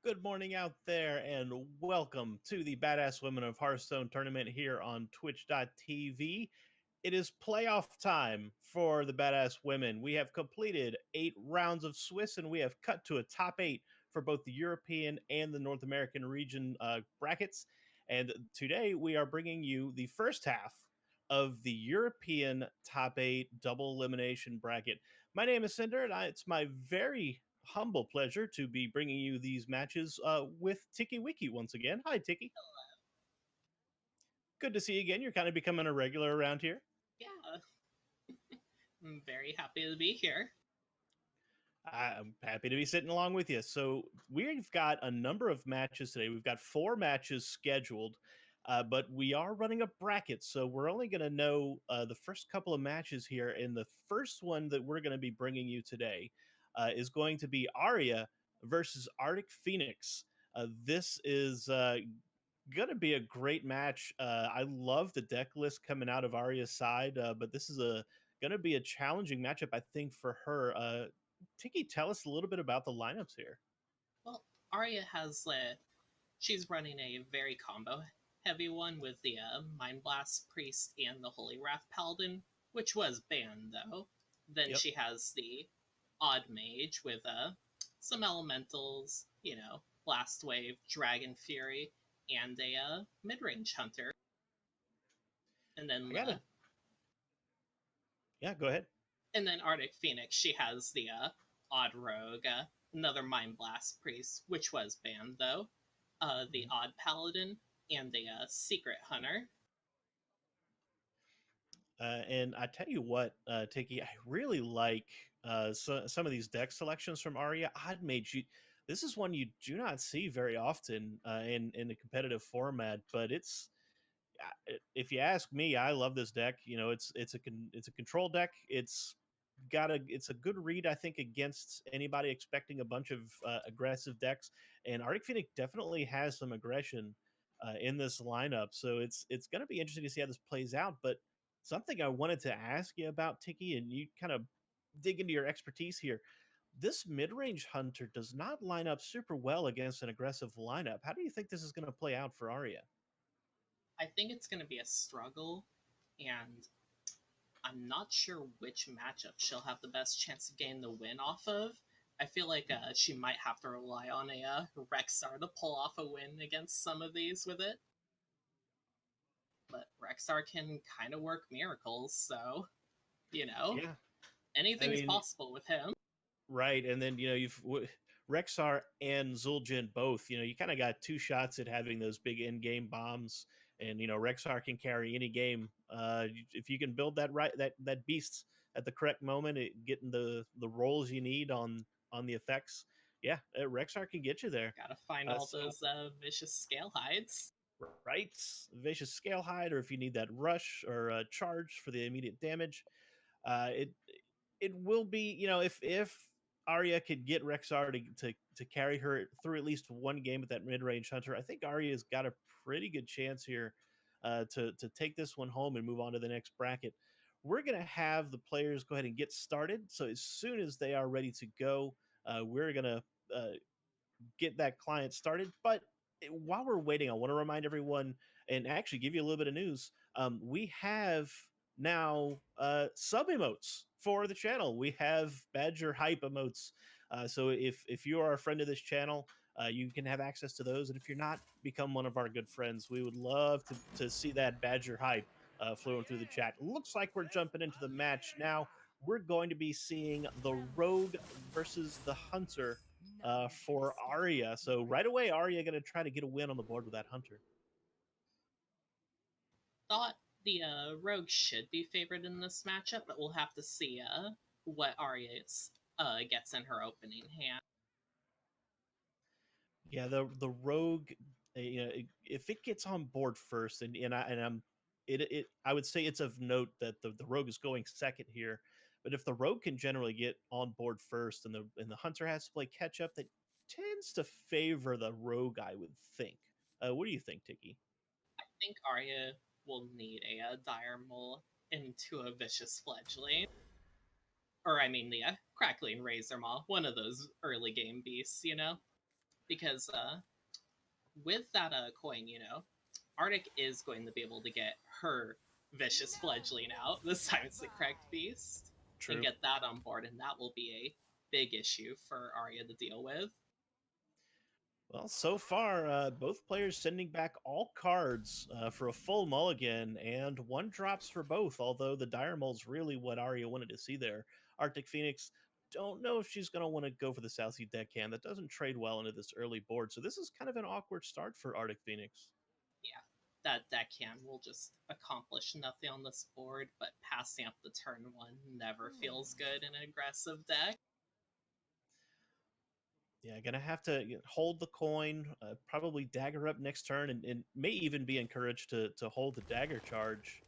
Good morning out there, and welcome to the Badass Women of Hearthstone tournament here on Twitch.tv. It is playoff time for the Badass Women. We have completed 8 rounds of Swiss, and we have cut to a top 8 for both the European and the North American region brackets. And today we are bringing you the first half of the European top 8 double elimination bracket. My name is Cinder, and it's my very humble pleasure to be bringing you these matches with Tikiwiki once again. Hi, Tiki. Hello. Good to see you again. You're kind of becoming a regular around here. Yeah. I'm very happy to be here. I'm happy to be sitting along with you. So we've got a number of matches today. We've got 4 matches scheduled, but we are running a bracket, so we're only going to know the first couple of matches here. And the first one that we're going to be bringing you today is going to be Arya versus ArticPheonix. This is going to be a great match. I love the deck list coming out of Arya's side, but this is going to be a challenging matchup, I think, for her. Tiki, tell us a little bit about the lineups here. Well, Arya has she's running a very combo heavy one with the Mind Blast Priest and the Holy Wrath Paladin, which was banned though. Then Yep. she has the Odd Mage with some elementals, Blast Wave, Dragon Fury, and a mid-range hunter. And then Yeah, go ahead. And then ArticPheonix, she has the Odd Rogue, another Mind Blast Priest, which was banned though, the Odd Paladin, and the Secret Hunter. And I tell you what, Tiki, I really like some of these deck selections from Arya. Odd Mage, this is one you do not see very often in a competitive format, but it's, if you ask me, I love this deck. You know, it's a control deck. It's a good read, I think, against anybody expecting a bunch of aggressive decks. And ArticPheonix definitely has some aggression in this lineup, so it's going to be interesting to see how this plays out. But something I wanted to ask you about, Tiki, and you kind of dig into your expertise here. This mid-range hunter does not line up super well against an aggressive lineup. How do you think this is going to play out for Arya? I think it's going to be a struggle, and I'm not sure which matchup she'll have the best chance of getting the win off of. I feel like she might have to rely on a Rexar to pull off a win against some of these with it. But Rexar can kind of work miracles, so, Yeah, anything's possible with him. Right, and then you've Rexar and Zul'jin both. You kind of got 2 shots at having those big in-game bombs, and Rexar can carry any game. If you can build that beast at the correct moment, getting the rolls you need on the effects. Yeah, Rexar can get you there. Gotta find all those vicious scale hides. Right, vicious scale hide, or if you need that rush or charge for the immediate damage. It will be, if Arya could get Rexar to carry her through at least one game with that mid-range hunter, I think Arya's got a pretty good chance here to take this one home and move on to the next bracket. We're going to have the players go ahead and get started. So as soon as they are ready to go, we're going to get that client started. But while we're waiting, I want to remind everyone and actually give you a little bit of news. We have now sub emotes for the channel. We have Badger hype emotes. So if you are a friend of this channel, you can have access to those. And if you're not, become one of our good friends. We would love to see that Badger hype flowing through the chat. Looks like we're jumping into the match now. We're going to be seeing the Rogue versus the Hunter for Arya. So right away, Arya going to try to get a win on the board with that Hunter. Thought the Rogue should be favored in this matchup, but we'll have to see what Arya gets in her opening hand. Yeah, the Rogue, if it gets on board first, I would say it's of note that the Rogue is going second here. But if the Rogue can generally get on board first, and the Hunter has to play catch up, that tends to favor the Rogue, I would think. What do you think, Tiki? I think Arya will need a Dire Mole into a Vicious Fledgling. Or, I mean, the Crackling Razor Maw, one of those early game beasts, because with that coin, Arctic is going to be able to get her vicious fledgling out. This time it's the correct beast, and True. get that on board, and that will be a big issue for Arya to deal with. Well, so far, both players sending back all cards for a full mulligan, and one drops for both, although the Dire Mold's really what Arya wanted to see there. ArticPheonix, don't know if she's going to want to go for the South Sea Deckhand. That doesn't trade well into this early board, so this is kind of an awkward start for ArticPheonix. Yeah, that deckhand will just accomplish nothing on this board, but passing up the turn one never feels good in an aggressive deck. Yeah, gonna have to hold the coin, probably dagger up next turn, and may even be encouraged to hold the dagger charge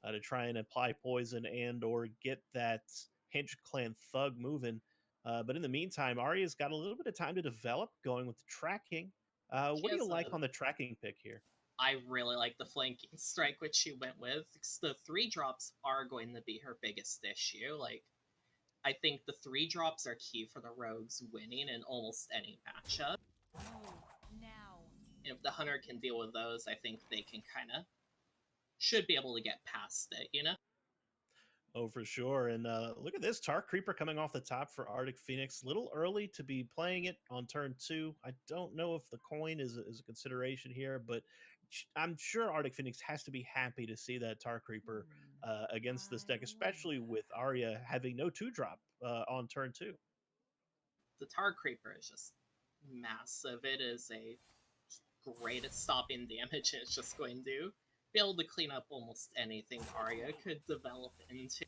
to try and apply poison and or get that Hinge Clan thug moving. But in the meantime, Arya's got a little bit of time to develop, going with the tracking. She What do you has like a on the tracking pick here? I really like the flanking strike which she went with. The 3 drops are going to be her biggest issue. Like, I think the 3 drops are key for the rogues winning in almost any matchup. Now. And if the hunter can deal with those, I think they can kind of should be able to get past it. Oh, for sure. And look at this Tar Creeper coming off the top for ArticPheonix. Little early to be playing it on turn 2. I don't know if the coin is a consideration here, but I'm sure ArticPheonix has to be happy to see that Tar Creeper against this deck, especially with Arya having no 2-drop on turn 2. The Tar Creeper is just massive. It is a great at stopping damage, and it's just going to be able to clean up almost anything Arya could develop into.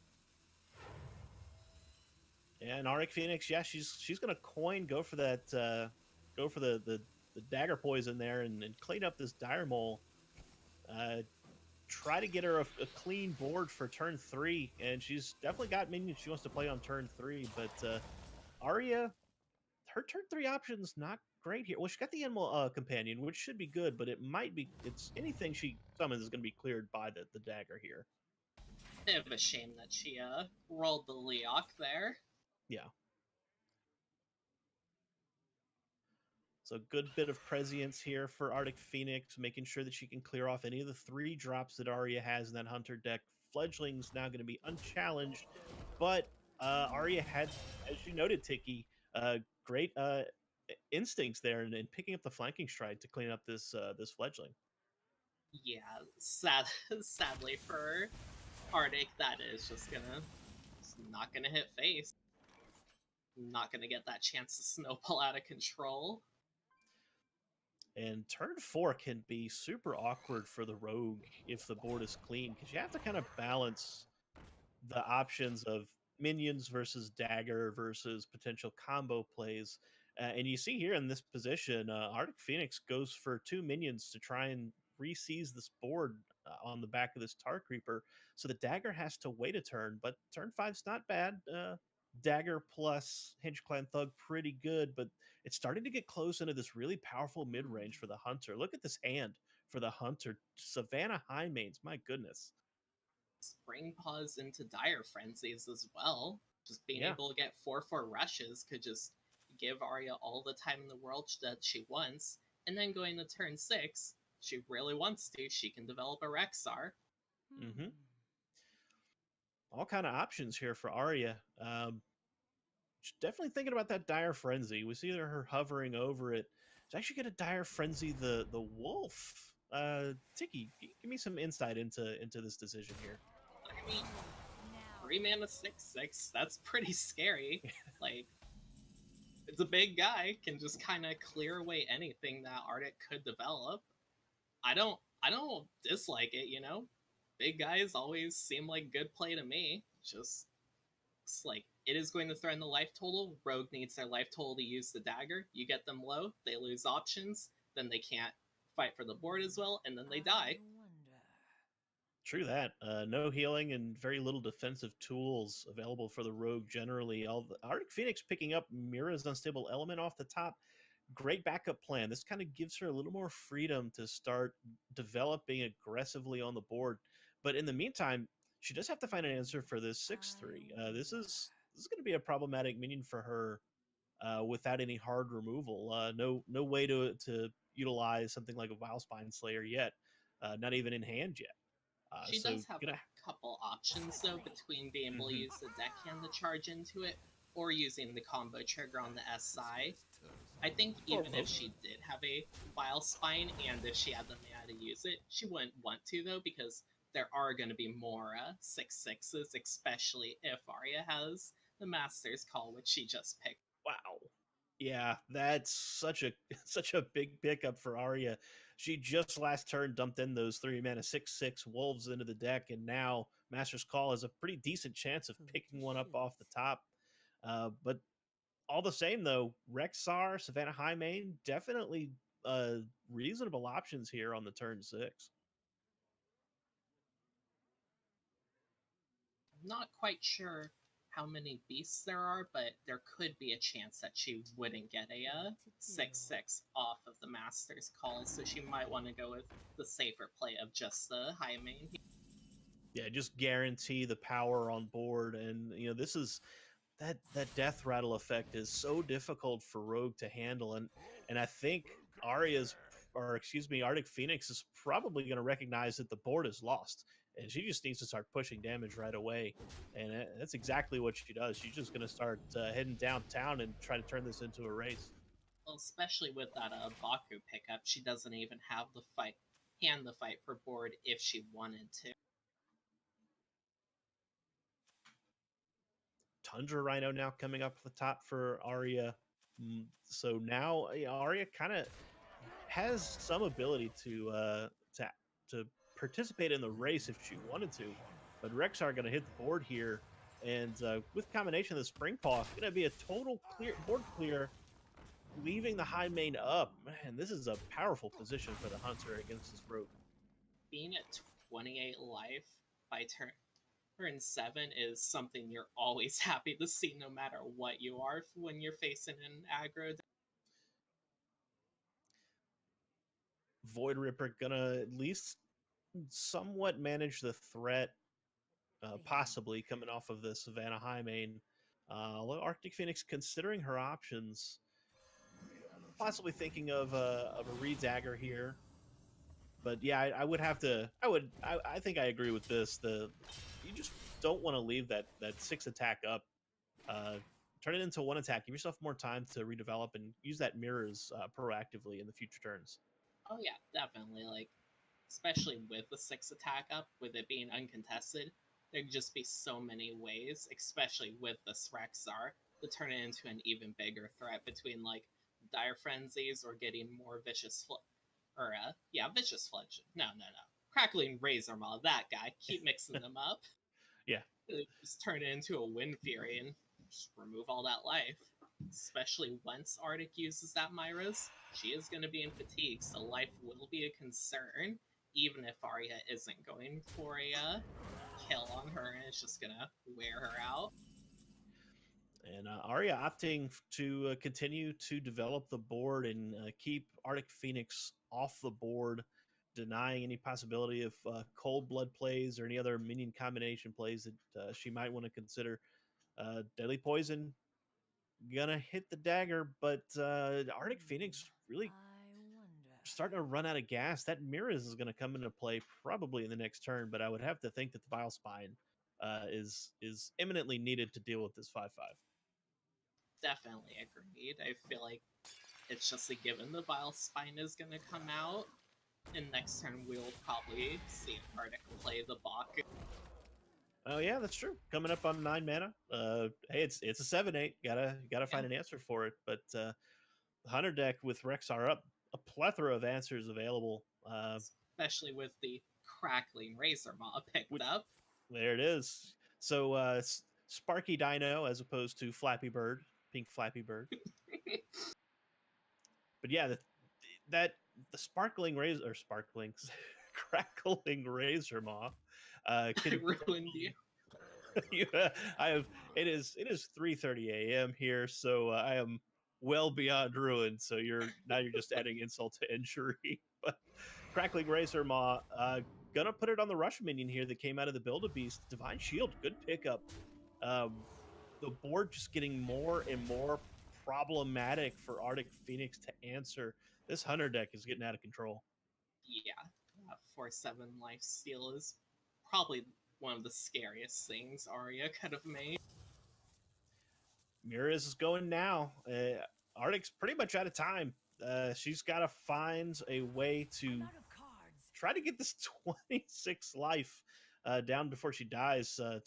And ArticPheonix, yeah, she's gonna coin, go for that, go for the dagger poison there, and clean up this dire mole. Try to get her a clean board for turn 3, and she's definitely got minions she wants to play on turn 3. But Arya, her turn 3 options not great here. Well, she got the animal companion, which should be good, but it's anything she summons is going to be cleared by the dagger here. Bit of a shame that she rolled the Leok there. Yeah. So good bit of prescience here for ArticPheonix, making sure that she can clear off any of the 3 drops that Arya has in that Hunter deck. Fledgling's now going to be unchallenged, but Arya had, as you noted, Tiki, great instincts there and picking up the flanking stride to clean up this fledgling. Yeah, sadly for Arctic, that is just not gonna hit face. Not gonna get that chance to snowball out of control. And turn 4 can be super awkward for the rogue if the board is clean, because you have to kind of balance the options of minions versus dagger versus potential combo plays. And you see here in this position, ArticPheonix goes for 2 minions to try and re-seize this board on the back of this Tar Creeper. So the dagger has to wait a turn, but turn 5's not bad. Dagger plus Hinge Clan Thug pretty good, but it's starting to get close into this really powerful mid range for the Hunter. Look at this hand for the Hunter. Savannah High Mains, my goodness. Spring Paws into Dire Frenzies as well. Just being Yeah. able to get 4/4 rushes could just give Arya all the time in the world that she wants. And then going to turn 6, she really wants to, she can develop a Rexar. Mm-hmm. All kind of options here for Arya. Definitely thinking about that Dire Frenzy. We see her hovering over it. She's actually going to Dire Frenzy the wolf. Tiki, give me some insight into this decision here. I mean, 3 mana 6/6, that's pretty scary. Like, it's a big guy, can just kind of clear away anything that Arctic could develop. I don't dislike it. Big guys always seem like good play to me. Just it's like it is going to threaten the life total. Rogue needs their life total to use the dagger. You get them low, they lose options, then they can't fight for the board as well, and then they die. True that. No healing and very little defensive tools available for the rogue generally. All the ArticPheonix picking up Mira's Unstable Element off the top. Great backup plan. This kind of gives her a little more freedom to start developing aggressively on the board. But in the meantime, she does have to find an answer for this 6/3. This is going to be a problematic minion for her without any hard removal. No way to utilize something like a Vile Spine Slayer yet. Not even in hand yet. She So does have gonna. a couple options though between being able to Mhm. use the deckhand to charge into it or using the combo trigger on the SI. I think Or even if both. she did have a Vile Spine and if she had the mana to use it, she wouldn't want to though because there are going to be more 6/6s, especially if Arya has the Master's Call, which she just picked. Wow. Yeah, that's such a such a big pickup for Arya. She just last turn dumped in those 3 mana 6/6 wolves into the deck, and now Master's Call has a pretty decent chance of picking one up off the top. But all the same, though, Rexar, Savannah Highmane, definitely reasonable options here on the turn 6. I'm not quite sure how many beasts there are, but there could be a chance that she wouldn't get a 6/6 off of the Master's Call, so she might want to go with the safer play of just the high main. Yeah, just guarantee the power on board, and this is that death rattle effect is so difficult for Rogue to handle, and I think Arya's or excuse me, ArticPheonix is probably going to recognize that the board is lost, and she just needs to start pushing damage right away, and that's exactly what she does. She's just going to start heading downtown and try to turn this into a race. Well, especially with that Baku pickup, she doesn't even have the fight for board if she wanted to. Tundra Rhino now coming up the top for Arya. So now Arya kind of has some ability to participate in the race if she wanted to, but Rexar going to hit the board here, and with combination of the Spring Paw, going to be a total board clear, leaving the high main up. Man, this is a powerful position for the Hunter against this Rogue. Being at 28 life by turn 7 is something you're always happy to see no matter what you are when you're facing an aggro. Void Ripper gonna at least somewhat manage the threat, possibly coming off of the Savannah High main. Although ArticPheonix, considering her options, possibly thinking of a re-dagger here. But yeah, I would have to. I think I agree with this. You just don't want to leave that 6 attack up. Turn it into 1 attack. Give yourself more time to redevelop and use that mirrors proactively in the future turns. Oh yeah, definitely. Like, especially with the 6 attack up, with it being uncontested, there'd just be so many ways, especially with the Rexar, to turn it into an even bigger threat between like dire frenzies or getting more vicious vicious fledge. No. Crackling Razor Maw, that guy. Keep mixing them up. Yeah. Just turn it into a Wind Fury and just remove all that life. Especially once Arctic uses that Myra's, she is going to be in fatigue, so life will be a concern, even if Arya isn't going for a kill on her and it's just going to wear her out. And Arya opting to continue to develop the board and keep ArticPheonix off the board, denying any possibility of cold blood plays or any other minion combination plays that she might want to consider. Deadly Poison gonna hit the dagger, but ArticPheonix really starting to run out of gas. That Mirrors is going to come into play probably in the next turn, but I would have to think that the Vile Spine is imminently needed to deal with this 5/5. Definitely agreed. I feel like it's just a given the Vile Spine is going to come out, and next turn we'll probably see Arctic play the Baku. Oh yeah, that's true. Coming up on 9 mana. Hey, it's a 7/8. Gotta find an answer for it. But Hunter deck with Rexar up, a plethora of answers available. Especially with the Crackling Razor Maw picked up. There it is. So Sparky Dino as opposed to Flappy Bird, Pink Flappy Bird. But yeah, the sparkling razor or sparkling crackling razor maw. Can ruined you. I have it is 3:30 a.m. here, so I am well beyond ruined. So you're just adding insult to injury. But crackling razor maw, gonna put it on the rush minion here that came out of the Build-A-Beast. Divine Shield, good pickup. The board just getting more and more problematic for ArticPheonix to answer. This Hunter deck is getting out of control. Yeah, 4/7 lifesteal is probably one of the scariest things Arya could have made. Muriz is going now. Arctic's pretty much out of time. She's got to find a way to I'm out of cards. try to get this 26 life down before she dies to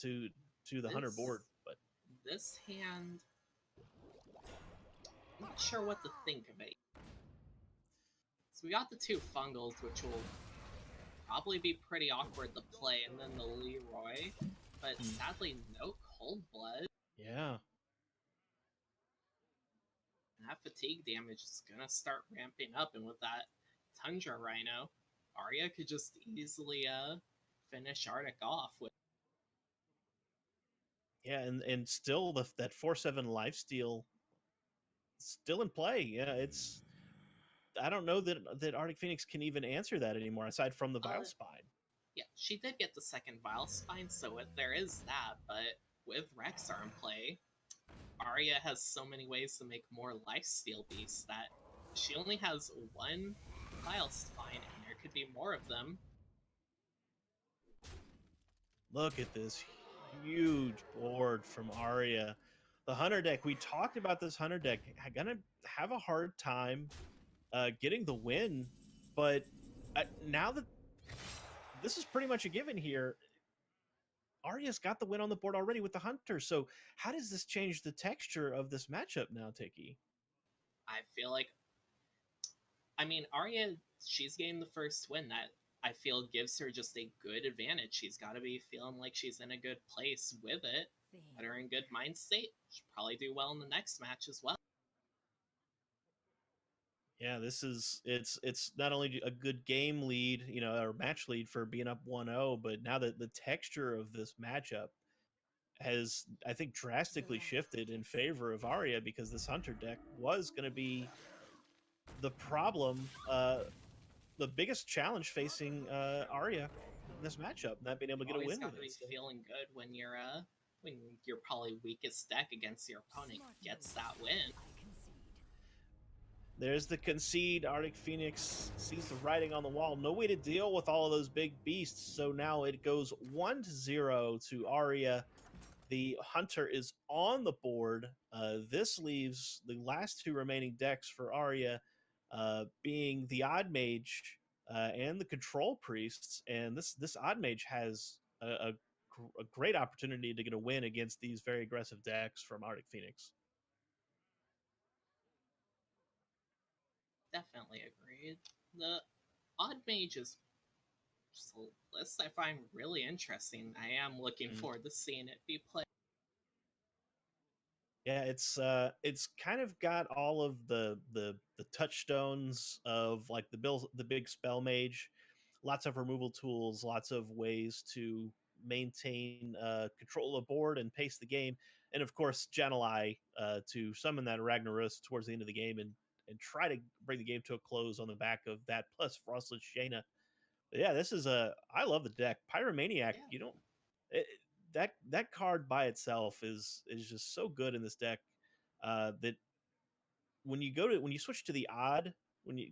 the Hunter board. But this hand, I'm not sure what to think of it. So we got the 2 fungals, which will probably be pretty awkward to play, and then the Leroy, but sadly no cold blood. Yeah. And that fatigue damage is gonna start ramping up, and with that Tundra Rhino, Arya could just easily finish Arctic off with. Yeah, and still that 4/7 lifesteal still in play. Yeah, it's I don't know that ArticPheonix can even answer that anymore, aside from the Vile Spine. Yeah, she did get the second Vile Spine, so there is that, but with Rexar in play, Arya has so many ways to make more lifesteal beasts that she only has 1 Vile Spine, and there could be more of them. Look at this huge board from Arya. The Hunter deck, we talked about this Hunter deck, gonna have a hard time getting the win, but now that this is pretty much a given here, Arya's got the win on the board already with the Hunter. So how does this change the texture of this matchup now, Tiki? I feel like, I mean, Arya, she's getting the first win. That I feel gives her just a good advantage. She's got to be feeling like she's in a good place with it. Put her in good mind state. She'll probably do well in the next match as well. Yeah, it's not only a good game lead, or match lead for being up 1-0, but now that the texture of this matchup has, I think, drastically shifted in favor of Arya, because this Hunter deck was going to be the problem, the biggest challenge facing Arya in this matchup, not being able to get a win. Always got to be feeling good when your probably weakest deck against your opponent gets that win. There's the concede. ArticPheonix sees the writing on the wall. No way to deal with all of those big beasts. So now it goes 1-0 to Arya. The Hunter is on the board. This leaves the last 2 remaining decks for Arya, being the Odd Mage and the Control Priests. And this Odd Mage has a great opportunity to get a win against these very aggressive decks from ArticPheonix. Definitely agreed. The Odd Mage is just a list I find really interesting. I am looking forward to seeing it be played. Yeah, it's kind of got all of the touchstones of like the big spell mage, lots of removal tools, lots of ways to maintain control of the board and pace the game, and of course Channel Eye to summon that Ragnaros towards the end of the game and try to bring the game to a close on the back of that, plus Frostless Shayna. But yeah, I love the deck. Pyromaniac, that card by itself is just so good in this deck, that when you switch to the odd, when you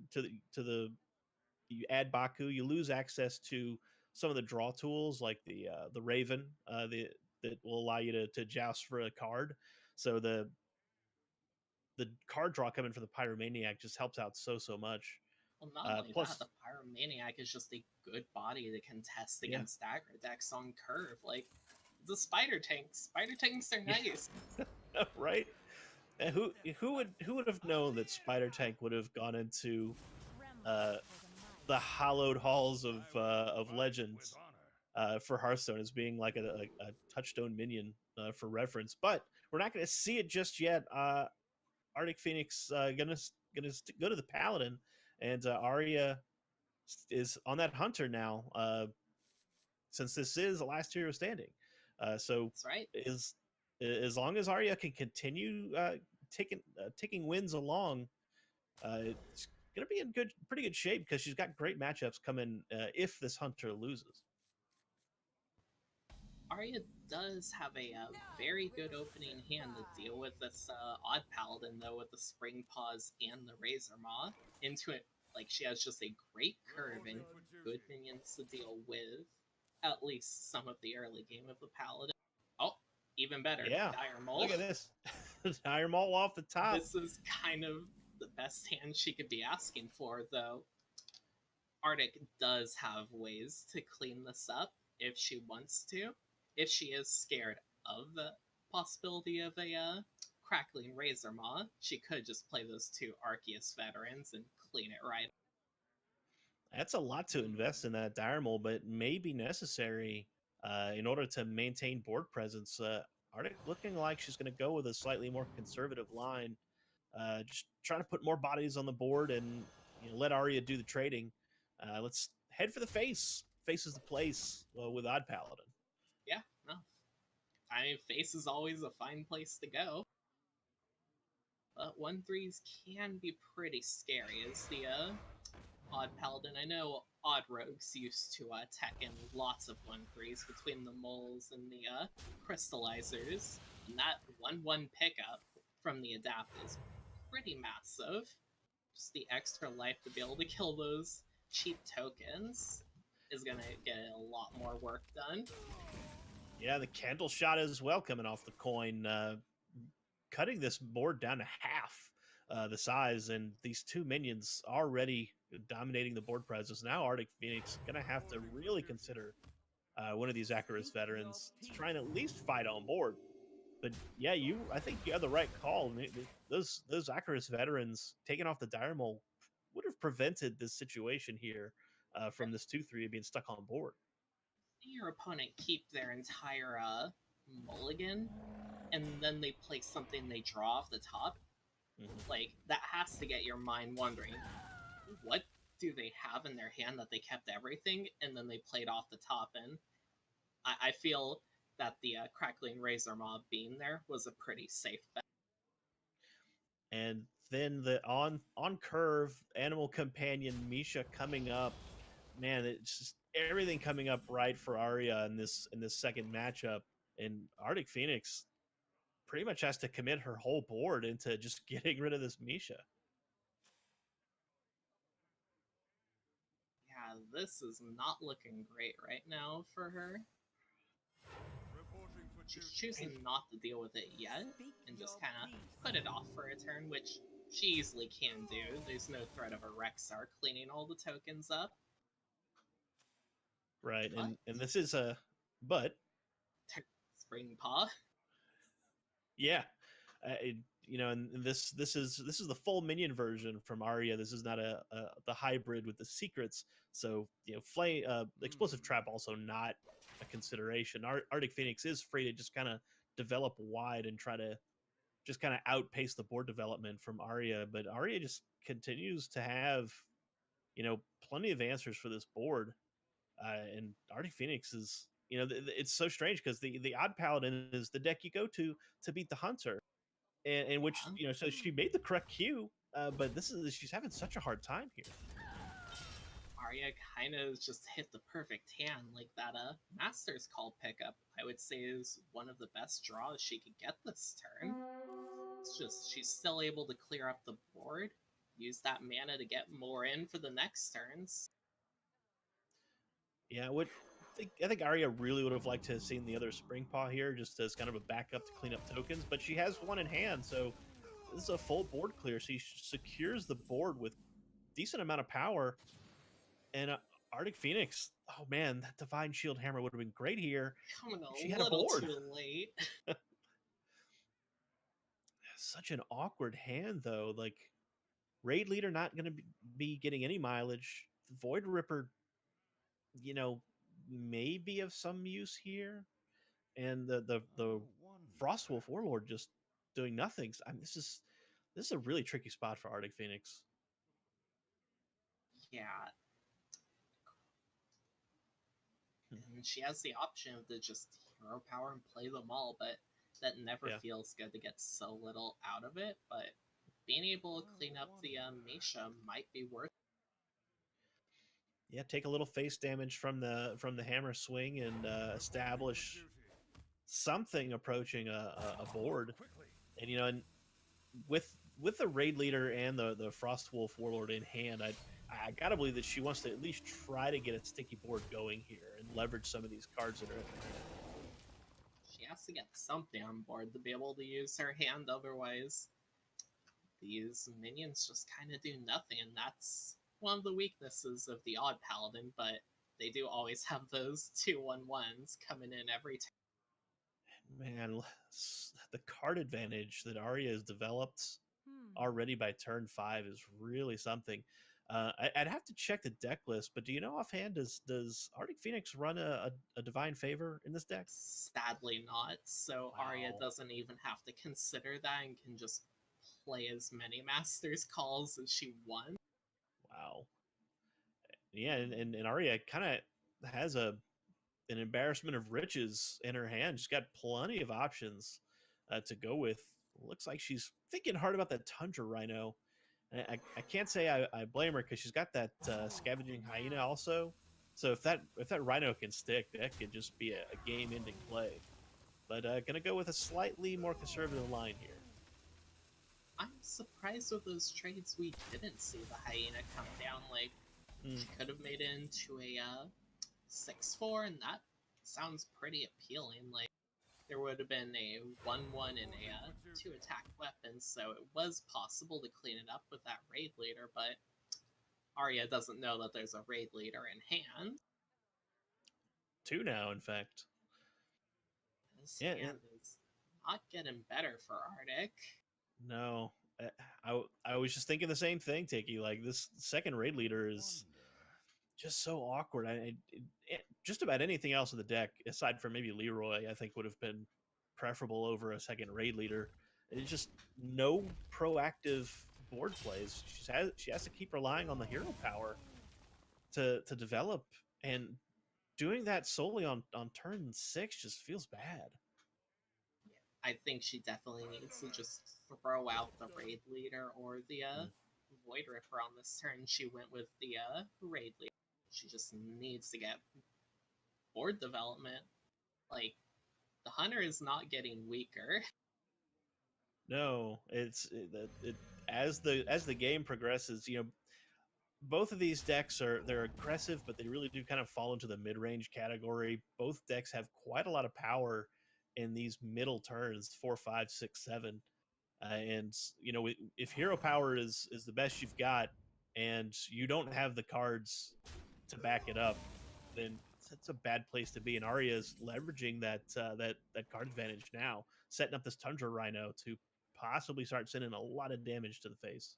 you add Baku, you lose access to some of the draw tools like the Raven, that will allow you to joust for a card. So the card draw coming from the Pyromaniac just helps out so much. Well, not only that, the Pyromaniac is just a good body to contest against aggro decks on curve. Like the Spider Tanks. Spider Tanks are nice. Right? And who would have known that Spider Tank would have gone into the hallowed halls of legends for Hearthstone as being like a touchstone minion for reference? But we're not going to see it just yet. ArticPheonix gonna go to the Paladin, and Arya is on that Hunter now, since this is the last hero standing. So that's right. As long as Arya can continue ticking wins along, it's gonna be in pretty good shape, because she's got great matchups coming if this Hunter loses. Arya does have a very good opening hand to deal with this Odd Paladin, though, with the Spring Paws and the Razor Maw. Into it, like, she has just a great curve and good minions to deal with, at least some of the early game of the Paladin. Oh, even better, Yeah, Dire Mole. look at this. Dire Mole off the top. This is kind of the best hand she could be asking for, though. Arctic does have ways to clean this up if she wants to. If she is scared of the possibility of a crackling Razor Maw, she could just play those two Arceus veterans and clean it right. That's a lot to invest in that Dire Mole, but may be necessary in order to maintain board presence. Arctic looking like she's going to go with a slightly more conservative line, just trying to put more bodies on the board and let Arya do the trading. Let's head for the face. Face is the place with Odd Paladin. Yeah, no. I mean, face is always a fine place to go. But 1/3s can be pretty scary as the Odd Paladin. I know Odd Rogues used to tech in lots of 1/3s between the moles and the crystallizers, and that 1/1 pickup from the adapt is pretty massive. Just the extra life to be able to kill those cheap tokens is gonna get a lot more work done. Yeah, the candle shot as well coming off the coin, cutting this board down to half the size, and these two minions already dominating the board presence. Now ArticPheonix gonna have to really consider one of these Icarus veterans to try and at least fight on board. But yeah, I think you had the right call. Those Icarus veterans taking off the Dire Mole would have prevented this situation here from this 2/3 being stuck on board. Your opponent keep their entire mulligan, and then they play something they draw off the top. Like, that has to get your mind wondering, what do they have in their hand that they kept everything and then they played off the top? And I feel that the Crackling Razor Mob being there was a pretty safe bet. And then the on curve Animal Companion Misha coming up. Man, it's just everything coming up right for Arya in this second matchup. And ArticPheonix pretty much has to commit her whole board into just getting rid of this Misha. Yeah, this is not looking great right now for her. She's choosing not to deal with it yet and just kind of put it off for a turn, which she easily can do. There's no threat of a Rexar cleaning all the tokens up. Right, and this is a but Spring Paw. Yeah, and this is the full minion version from Arya. This is not the hybrid with the secrets. So flame explosive trap also not a consideration. ArticPheonix is free to just kind of develop wide and try to just kind of outpace the board development from Arya. But Arya just continues to have plenty of answers for this board, and ArticPheonix is. It's so strange because the Odd Paladin is the deck you go to beat the Hunter, and which so she made the correct cue, but she's having such a hard time here. Arya kind of just hit the perfect hand, like that Master's Call pickup, I would say, is one of the best draws she could get this turn. It's just she's still able to clear up the board, use that mana to get more in for the next turns. Yeah, I think Arya really would have liked to have seen the other Spring Paw here, just as kind of a backup to clean up tokens, but she has one in hand, so this is a full board clear. She secures the board with decent amount of power, and ArticPheonix, oh man, that Divine Shield Hammer would have been great here. Coming a She had a little board. too late. Such an awkward hand, though. Like, Raid Leader not going to be getting any mileage. Void Ripper, maybe of some use here, and the Frostwolf Warlord just doing nothing. I mean, this is a really tricky spot for ArticPheonix. Yeah. And she has the option to just hero power and play them all, but that never feels good to get so little out of it. But being able to clean up the Misha might be worth. Yeah, take a little face damage from the hammer swing and establish something approaching a board. And and with the raid leader and the Frostwolf Warlord in hand, I gotta believe that she wants to at least try to get a sticky board going here and leverage some of these cards that are in her hand. She has to get something on board to be able to use her hand, otherwise these minions just kind of do nothing, and that's one of the weaknesses of the Odd Paladin, but they do always have those 2/1/1s coming in every time. Man, the card advantage that Arya has developed already by turn 5 is really something. I'd have to check the deck list, but do you know offhand, does ArticPheonix run a Divine Favor in this deck? Sadly not, so Arya Wow. doesn't even have to consider that and can just play as many Master's Calls as she wants. Wow. Yeah, and Arya kind of has an embarrassment of riches in her hand. She's got plenty of options to go with. Looks like she's thinking hard about that Tundra Rhino. I can't say I blame her because she's got that Scavenging Hyena also. So if that Rhino can stick, that could just be a game-ending play. But gonna go with a slightly more conservative line here. I'm surprised with those trades we didn't see the Hyena come down. Like, she could have made it into a 6/4, and that sounds pretty appealing. Like, there would have been a 1/1 and a 2 attack weapon, so it was possible to clean it up with that raid leader, but Arya doesn't know that there's a raid leader in hand. 2 now, in fact. This Yeah, hand is not getting better for Arctic. no. I was just thinking the same thing, Tiki. Like, this second raid leader is just so awkward. Just about anything else in the deck, aside from maybe Leroy, I think would have been preferable over a second raid leader. It's just no proactive board plays. She has to keep relying on the hero power to develop, and doing that solely on turn 6 just feels bad. I think she definitely needs to just throw out the raid leader or the Void Ripper on this turn. She went with the raid leader. She just needs to get board development. Like, the hunter is not getting weaker. No, as the game progresses, both of these decks they're aggressive, but they really do kind of fall into the mid-range category. Both decks have quite a lot of power in these middle turns, 4, 5, 6, 7. And if hero power is the best you've got, and you don't have the cards to back it up, then it's a bad place to be. And Arya's leveraging that card advantage now, setting up this Tundra Rhino to possibly start sending a lot of damage to the face.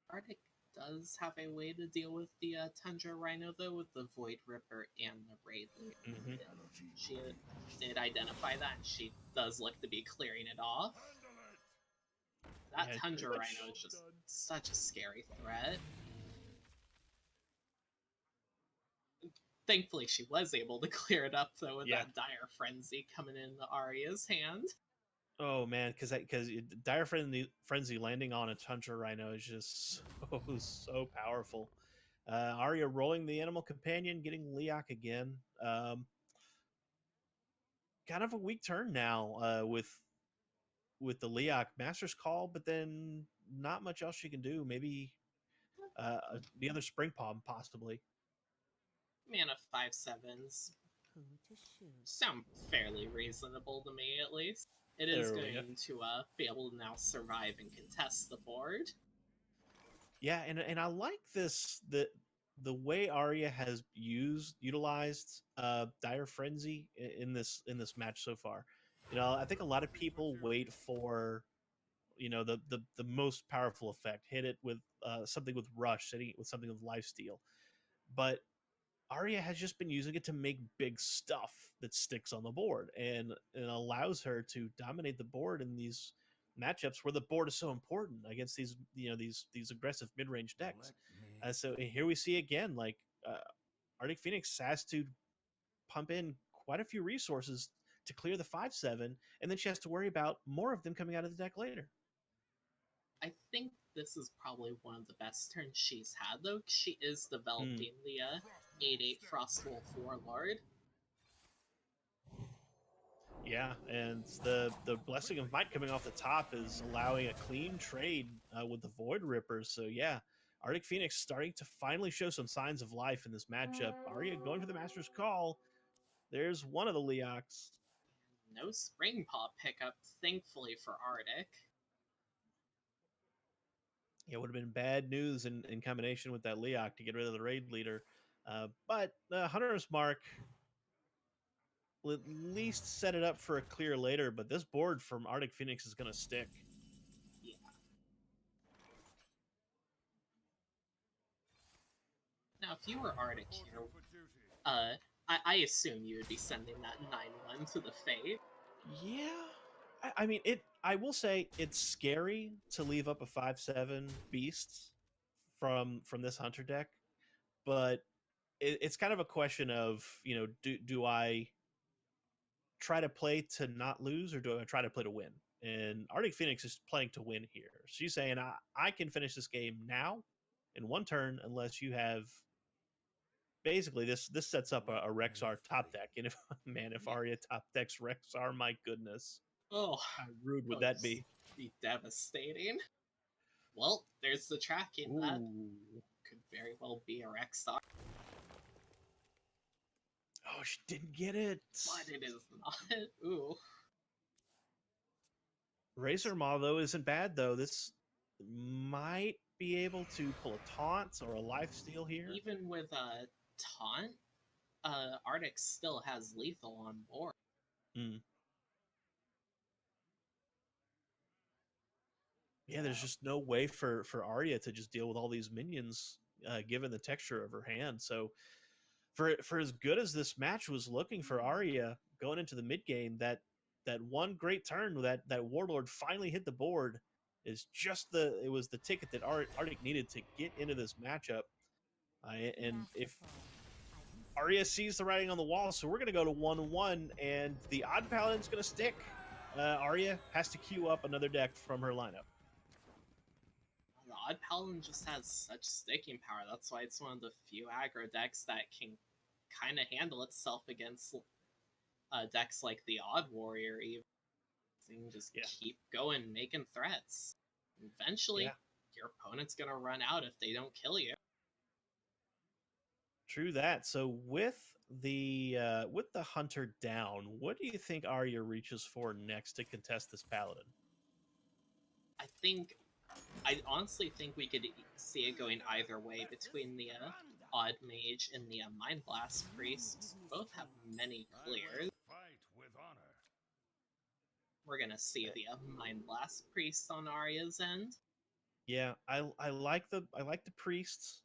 Arctic does have a way to deal with the Tundra Rhino, though, with the Void Ripper and the Raid Leader. Mm-hmm. She did identify that, and she does look to be clearing it off. That Tundra Rhino is just such a scary threat. Thankfully, she was able to clear it up, though, with that Dire Frenzy coming into Arya's hand. Oh man, because Dire Frenzy landing on a Tundra Rhino is just so powerful. Arya rolling the Animal Companion, getting Leok again. Kind of a weak turn now with the Leok Master's Call, but then not much else she can do. Maybe the other Spring Palm, possibly. Mana 5/7s sound fairly reasonable to me, at least. It is going to be able to now survive and contest the board. Yeah, and I like the way Arya has utilized Dire Frenzy in this match so far. I think a lot of people wait for the most powerful effect, hit it with something with Rush, hitting it with something with Lifesteal, but Arya has just been using it to make big stuff that sticks on the board and allows her to dominate the board in these matchups where the board is so important against these aggressive mid-range decks. So here we see again, like ArticPheonix has to pump in quite a few resources to clear the 5/7, and then she has to worry about more of them coming out of the deck later. I think this is probably one of the best turns she's had, though. She is developing the 8/8 Frostwolf Warlord. Yeah, and the blessing of might coming off the top is allowing a clean trade with the Void Rippers. So yeah, ArticPheonix starting to finally show some signs of life in this matchup. Arya going for the Master's Call. There's one of the Leox. No Spring Pop pickup, thankfully for Arctic. It would have been bad news in combination with that Leoc to get rid of the raid leader. But Hunter's Mark will at least set it up for a clear later, but this board from ArticPheonix is going to stick. Yeah. Now, if you were Arctic here, I assume you would be sending that 9-1 to the Fate. Yeah. I mean, I will say it's scary to leave up a 5/7 beast from this hunter deck, but it's kind of a question of, do I try to play to not lose or do I try to play to win? And ArticPheonix is playing to win here. She's saying I can finish this game now in one turn unless you have basically this sets up a Rexar top deck. And if Arya top decks Rexar, my goodness. Oh, How rude would that be? Be devastating. Well, there's the tracking. That could very well be a Rexar. Oh, she didn't get it. But it is not. Ooh. Razor Maw, though, isn't bad, though. This might be able to pull a taunt or a lifesteal here. Even with a taunt, Arctic still has lethal on board. Yeah, there's just no way for Arya to just deal with all these minions, given the texture of her hand. So, for as good as this match was looking for Arya going into the mid game, that one great turn that Warlord finally hit the board is it was the ticket that Arctic needed to get into this matchup. And if Arya sees the writing on the wall, so we're going to go to 1-1, and the Odd Paladin's going to stick. Arya has to queue up another deck from her lineup. The Odd Paladin just has such sticking power. That's why it's one of the few aggro decks that can kind of handle itself against decks like the Odd Warrior. Even you can just keep going, making threats. Eventually, your opponent's gonna run out if they don't kill you. True that. So with the hunter down, what do you think Arya reaches for next to contest this paladin? I honestly think we could see it going either way between the Odd Mage and the Mind Blast Priest. Both have many clears. We're gonna see the Mind Blast Priest on Arya's end. Yeah, I like the priests.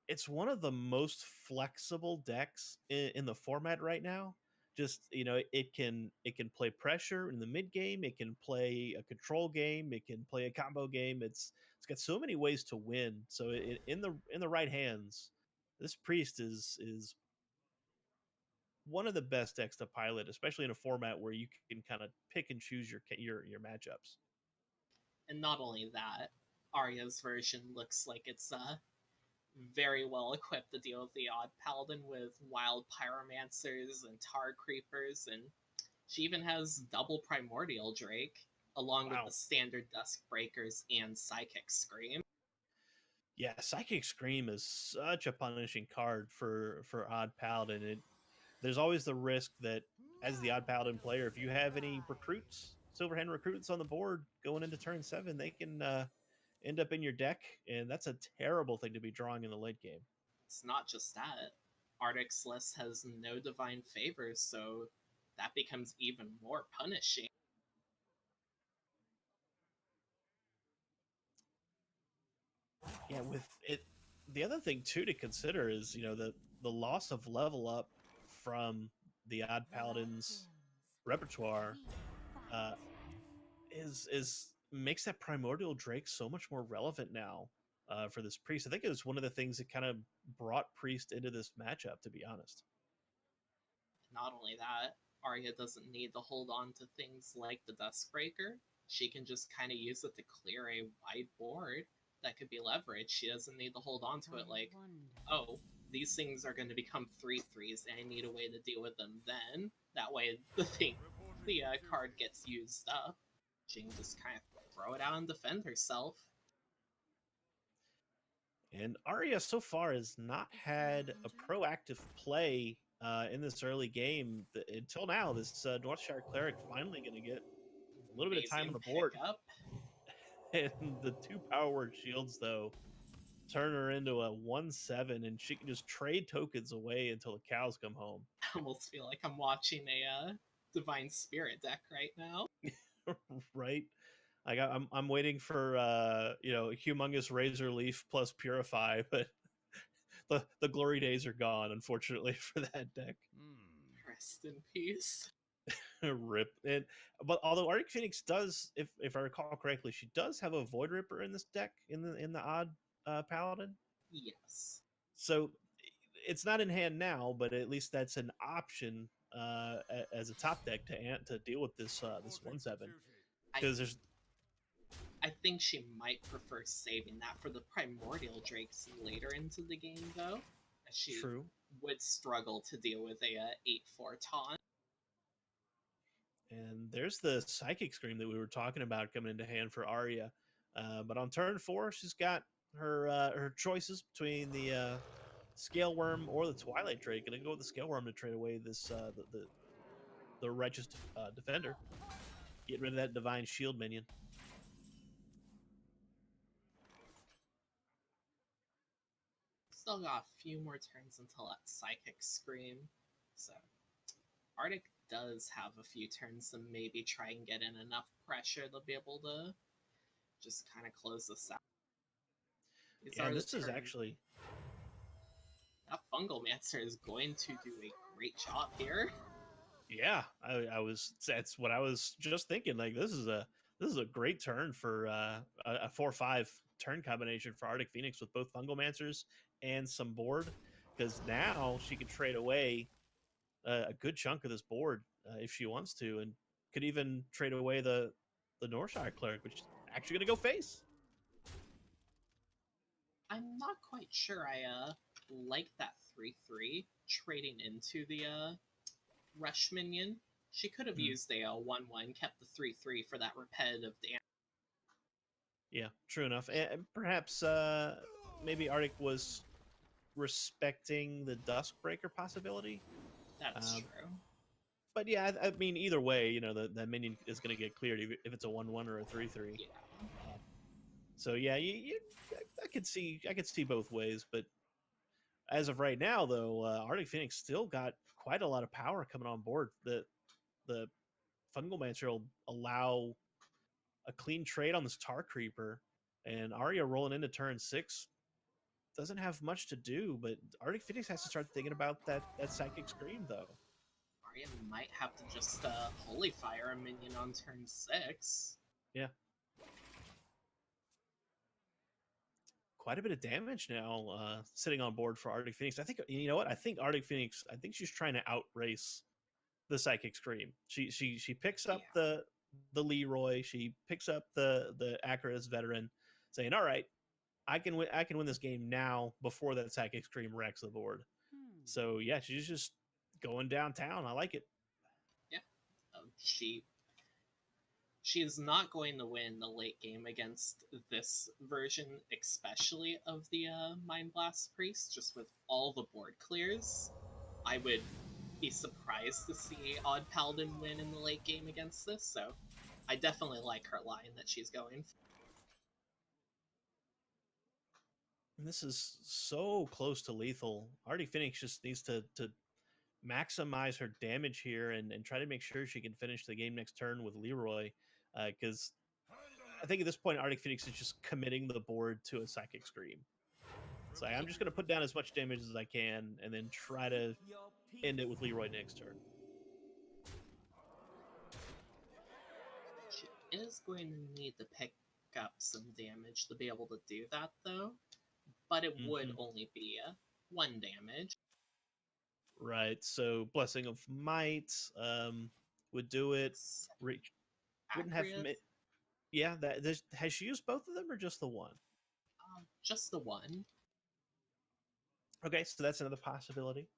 It's one of the most flexible decks in the format right now. Just it can play pressure in the mid game. It can play a control game. It can play a combo game. It's got so many ways to win. So in the right hands, this priest is one of the best decks to pilot, especially in a format where you can kind of pick and choose your matchups. And not only that, Arya's version looks like it's very well equipped to deal with the Odd Paladin with wild pyromancers and tar creepers, and she even has double primordial Drake along with the standard Dusk Breakers and Psychic Scream. Yeah, Psychic Scream is such a punishing card for Odd Paladin. There's always the risk that as the Odd Paladin player, if you have any recruits, Silverhand recruits on the board going into turn 7, they can end up in your deck, and that's a terrible thing to be drawing in the late game. It's not just that. Arctic's list has no divine favors, so that becomes even more punishing. Yeah, with it, the other thing too to consider is the loss of level up from the Odd Paladin's repertoire is makes that Primordial Drake so much more relevant now for this priest. I think it was one of the things that kind of brought priest into this matchup, to be honest. Not only that, Arya doesn't need to hold on to things like the Duskbreaker. She can just kind of use it to clear a wide board that could be leveraged. She doesn't need to hold on to it like, oh, these things are going to become 3/3s, and I need a way to deal with them then. That way, the card gets used up. She can just kind of throw it out and defend herself. And Arya so far has not had a proactive play in this early game. Until now, this Northshire Cleric finally going to get a little bit of time on the board. Pickup. And the 2 power word shields, though, turn her into a 1/7, and she can just trade tokens away until the cows come home. I almost feel like I'm watching a Divine Spirit deck right now. Right? Like I'm waiting for Humongous Razor Leaf plus Purify, but the glory days are gone, unfortunately, for that deck. Rest in peace. Rip. But although ArticPheonix does, if I recall correctly, she does have a Void Ripper in this deck in the odd paladin. Yes. So it's not in hand now, but at least that's an option as a top deck to deal with this 1/7. Because there's, I think she might prefer saving that for the Primordial Drakes later into the game, though. She true. would struggle to deal with a 8/4 taunt. And there's the Psychic Scream that we were talking about coming into hand for Arya. But on turn 4, she's got her choices between the Scale Worm or the Twilight Drake. Gonna go with the Scale Worm to trade away this the Righteous Defender. Get rid of that Divine Shield minion. Still got a few more turns until that Psychic Scream. So, Arctic does have a few turns to maybe try and get in enough pressure to be able to just kind of close this out. This is actually... That Fungal Mancer is going to do a great job here. Yeah, that's what I was just thinking. Like, this is a great turn for a 4/5 turn combination for ArticPheonix with both Fungal Mancers and some board, because now she can trade away a good chunk of this board if she wants to, and could even trade away the Northshire Cleric, which is actually going to go face. I'm not quite sure I like that 3/3 trading into the Rush minion. She could have used a 1/1, kept the 3/3 for that repetitive damage. Yeah, true enough. And perhaps maybe Arctic was respecting the Duskbreaker possibility. That's true. But yeah, I mean, either way, the minion is going to get cleared if it's a 1/1 or a 3/3. Yeah. So yeah, I could see both ways. But as of right now, though, ArticPheonix still got quite a lot of power coming on board. The Fungal Mancer will allow a clean trade on this Tar Creeper, and Arya rolling into turn 6 doesn't have much to do. But ArticPheonix has to start thinking about that Psychic Scream, though. Arya might have to just Holy Fire a minion on turn 6. Yeah. Quite a bit of damage now sitting on board for ArticPheonix. I think, you know what? I think ArticPheonix, she's trying to outrace the Psychic Scream. She picks up the Leroy. She picks up the Acra's Veteran, saying, all right, I can win this game now before that Psychic Scream wrecks the board. So yeah, she's just going downtown. I like it. Yeah. She is not going to win the late game against this version, especially of the Mind Blast Priest, just with all the board clears. I would be surprised to see Odd Paladin win in the late game against this, so I definitely like her line that she's going for. And this is so close to lethal. ArticPheonix just needs to maximize her damage here and try to make sure she can finish the game next turn with Leroy, because I think at this point ArticPheonix is just committing the board to a Psychic Scream. So I'm just going to put down as much damage as I can and then try to end it with Leroy next turn. She is going to need to pick up some damage to be able to do that, though, but it would only be 1 damage. Right, so Blessing of Might would do it. Wouldn't have... Yeah, has she used both of them or just the one? Just the one. Okay, so that's another possibility.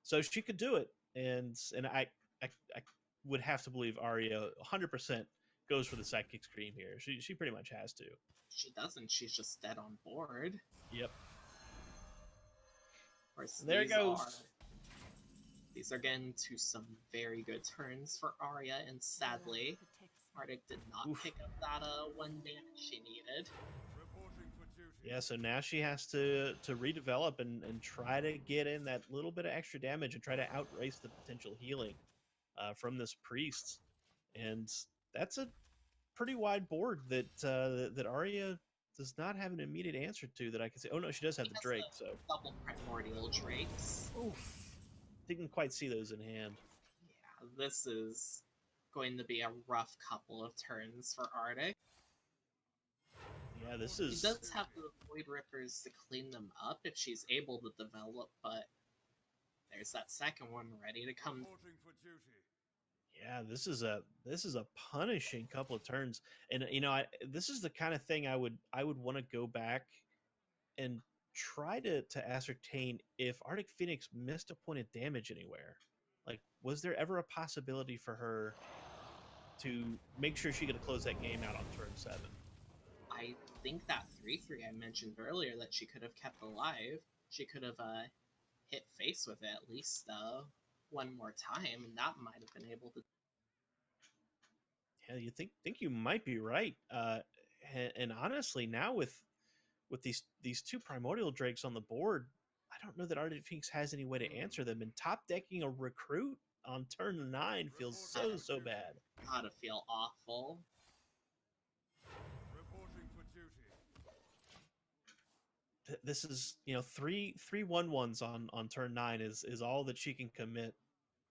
So she could do it, and I would have to believe Arya 100% goes for the psychic scream here. She pretty much has to. She doesn't. She's just dead on board. Yep. Of course, There it goes. These are getting to some very good turns for Arya, and sadly, Arctic did not pick up that one damage she needed. Yeah, so now she has to redevelop and try to get in that little bit of extra damage and try to outrace the potential healing from this priest. And that's a pretty wide board that Arya does not have an immediate answer to that I can say. Oh no, she does have the Drake. So double primordial Drakes. Oof. Didn't quite see those in hand. Yeah, this is going to be a rough couple of turns for Arctic. Yeah, this is... She does have the Void Rippers to clean them up if she's able to develop, but there's that second one ready to come. Yeah, this is a punishing couple of turns, and you know, this is the kind of thing I would want to go back and try to ascertain if ArticPheonix missed a point of damage anywhere. Like, was there ever a possibility for her to make sure she could close that game out on turn 7? I think that 3/3 I mentioned earlier that she could have kept alive, she could have hit face with it at least one more time, and that might have been able to. Yeah, you think you might be right. And honestly, now with these two primordial drakes on the board, I don't know that ArticPheonix has any way to answer them. And top decking a recruit on turn 9 feels so bad. Gotta feel awful. This is, you know, three 1/1s on turn 9 is all that she can commit,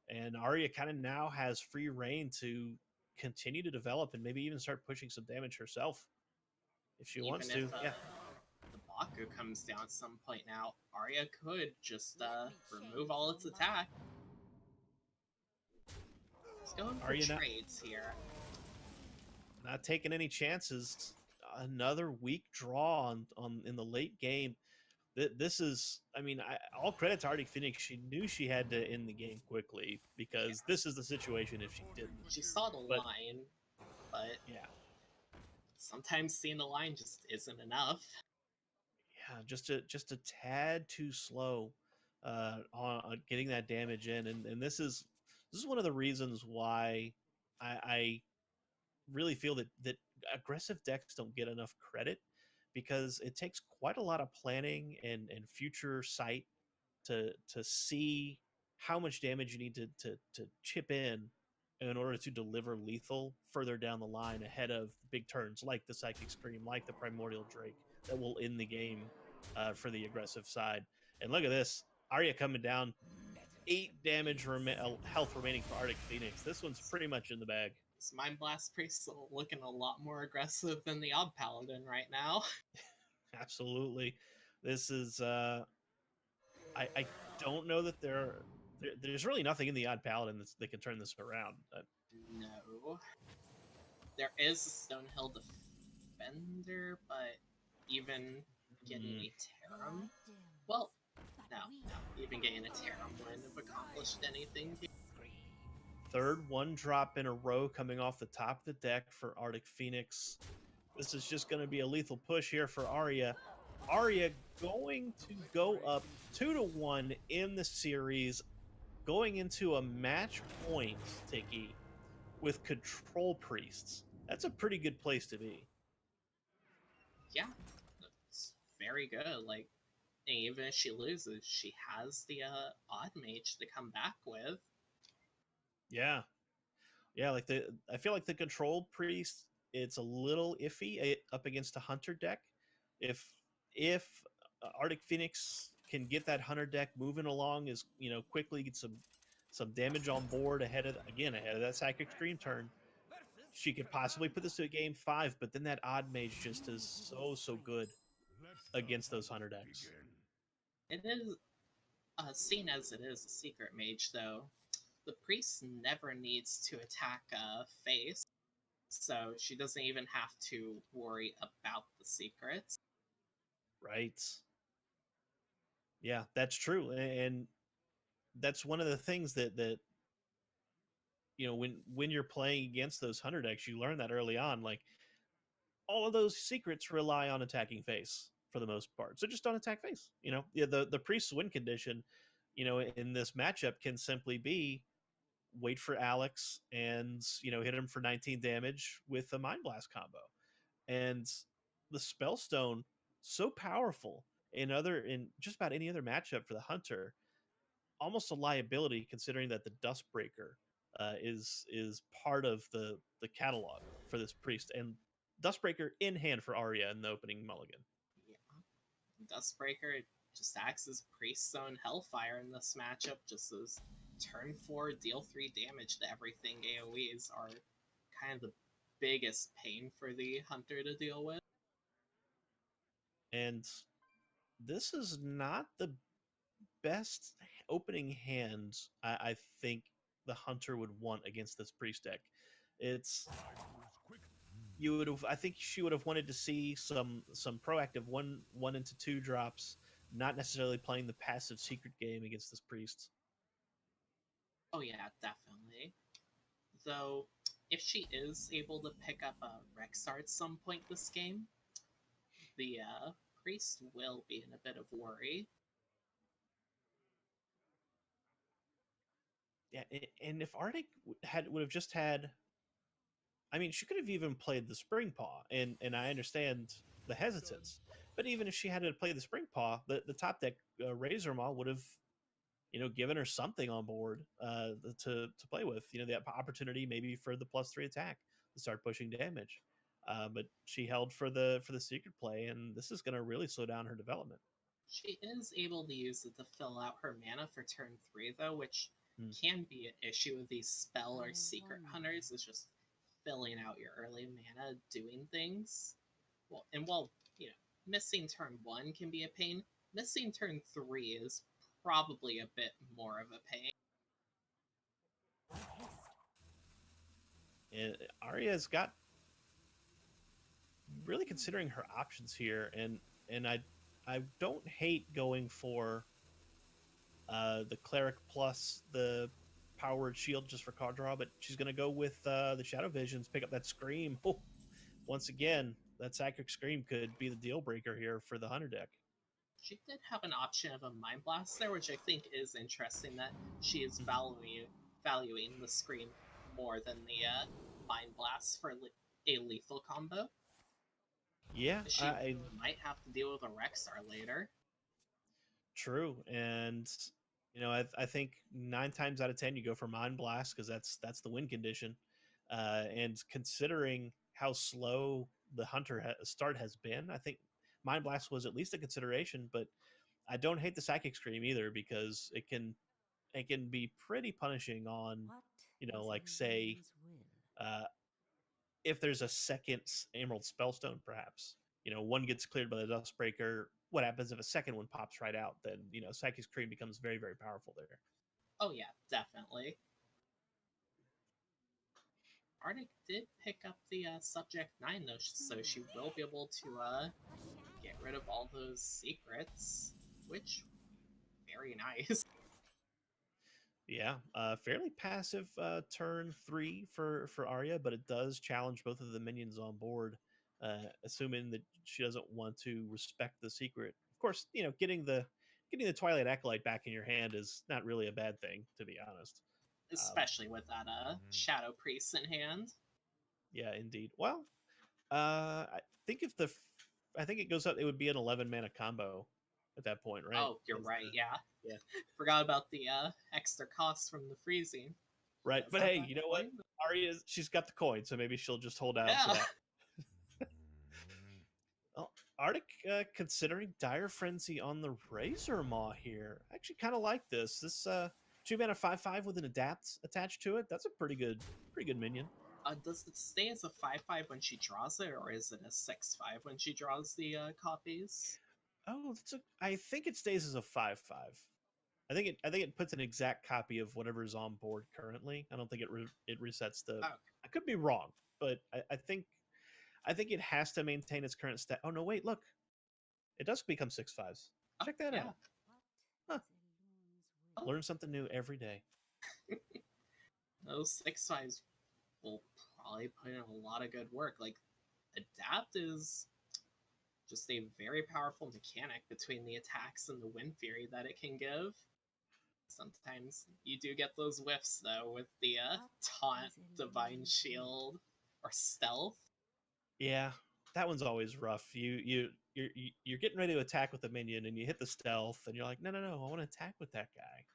and Arya kind of now has free reign to continue to develop and maybe even start pushing some damage herself if she wants to. Yeah. The Baku comes down at some point now, Arya could just remove all its attack. Let's go for trades here. Not taking any chances. Another weak draw on in the late game. This is, I mean, all credit to ArticPheonix. She knew she had to end the game quickly because this is the situation if she didn't. She saw the line, but yeah, sometimes seeing the line just isn't enough. Yeah, just a tad too slow on getting that damage in, and this is one of the reasons why I really feel that aggressive decks don't get enough credit, because it takes quite a lot of planning and future sight to see how much damage you need to chip in order to deliver lethal further down the line ahead of big turns like the Psychic Scream, like the Primordial Drake that will end the game for the aggressive side. And look at this, Arya coming down, 8 damage health remaining for ArticPheonix. This one's pretty much in the bag. This Mind Blast Priest looking a lot more aggressive than the Odd Paladin right now. Absolutely. This is I don't know that there's really nothing in the Odd Paladin that can turn this around. No. There is a Stonehill Defender, but even getting a Terram, well, no, even getting a Terram wouldn't have accomplished anything. Third 1-drop in a row coming off the top of the deck for ArticPheonix. This is just going to be a lethal push here for Arya. Arya going to go up 2-1 in the series, going into a match point, Tiki, with Control Priests. That's a pretty good place to be. Yeah, it's very good. Like, even if she loses, she has the Odd Mage to come back with. Yeah, like I feel like the Control Priest, it's a little iffy up against a Hunter deck. If ArticPheonix can get that Hunter deck moving along, is, you know, quickly get some damage on board ahead of that Psychic Scream turn, she could possibly put this to a game 5. But then that Odd Mage just is so good against those Hunter decks. It is, seen as it is a secret mage, though, the priest never needs to attack face, so she doesn't even have to worry about the secrets. Right. Yeah, that's true, and that's one of the things that when you're playing against those hunter decks, you learn that early on. Like all of those secrets rely on attacking face for the most part, so just don't attack face. Yeah, the priest's win condition, in this matchup can simply be wait for Alex and hit him for 19 damage with a Mind Blast combo. And the Spellstone, so powerful in just about any other matchup for the hunter, almost a liability considering that the Dustbreaker is part of the catalog for this priest, and Dustbreaker in hand for Arya in the opening mulligan. Yeah, Dustbreaker just acts as Priest's own Hellfire in this matchup. Just those turn 4 deal 3 damage to everything AoEs are kind of the biggest pain for the hunter to deal with. And this is not the best opening hand I think the hunter would want against this priest deck. It's you would have I think she would have wanted to see some proactive one into two drops, not necessarily playing the passive secret game against this priest. Oh yeah, definitely. Though, if she is able to pick up a Rexar at some point this game, the priest will be in a bit of worry. Yeah, and if Arctic would have just had, I mean, she could have even played the Spring Paw, and I understand the hesitance, but even if she had to play the Spring Paw, the top deck Razor Maw would have given her something on board to play with. The opportunity maybe for the +3 attack to start pushing damage. But she held for the secret play, and this is going to really slow down her development. She is able to use it to fill out her mana for turn 3, though, which can be an issue with these spell or secret hunters, is just filling out your early mana doing things. Well, and while, missing turn 1 can be a pain, missing turn 3 is probably a bit more of a pain. And Arya's got really considering her options here, and I don't hate going for the cleric plus the powered shield just for card draw, but she's going to go with the Shadow Visions, pick up that Scream. Oh, once again, that Psychic Scream could be the deal breaker here for the Hunter deck. She did have an option of a Mind Blast there, which I think is interesting that she is valuing the Scream more than the Mind Blast for a lethal combo. Yeah, She might have to deal with a Rexar later. True, and I think 9 times out of 10 you go for Mind Blast because that's the win condition. And considering how slow the Hunter start has been, I think Mind Blast was at least a consideration. But I don't hate the Psychic Scream either because it can be pretty punishing on like say if there's a second Emerald Spellstone, perhaps one gets cleared by the Dustbreaker. What happens if a second one pops right out? Then Psychic Scream becomes very, very powerful there. Oh yeah, definitely. Arctic did pick up the Subject 9 though, so she will be able to get rid of all those secrets, which very nice. Yeah, fairly passive turn 3 for Arya, but it does challenge both of the minions on board, assuming that she doesn't want to respect the secret. Of course, getting the Twilight Acolyte back in your hand is not really a bad thing, to be honest. Especially with that Shadow Priest in hand. Yeah, indeed. Well, I think I think it goes up. It would be an 11 mana combo at that point, right? Oh, you're right. Yeah. Forgot about the extra cost from the freezing. Right, but hey, you know what? Arya, she's got the coin, so maybe she'll just hold out for that. Well, Arctic considering Dire Frenzy on the Razor Maw here. I actually kind of like this. This 2 mana 5/5 with an adapt attached to it. That's a pretty good minion. Does it stay as a 5/5 when she draws it, or is it a 6/5 when she draws the copies? Oh, I think it stays as a 5/5. I think it puts an exact copy of whatever's on board currently. I don't think it resets the. Okay. I could be wrong, but I think it has to maintain its current stat. Oh no, wait, look, it does become 6/5s. Check that out. Learn something new every day. Those 6/5s will probably put in a lot of good work. Like, Adapt is just a very powerful mechanic between the attacks and the Wind Fury that it can give. Sometimes you do get those whiffs though with the taunt, divine shield, or stealth. Yeah, that one's always rough. You're getting ready to attack with the minion, and you hit the stealth, and you're like, no, I want to attack with that guy.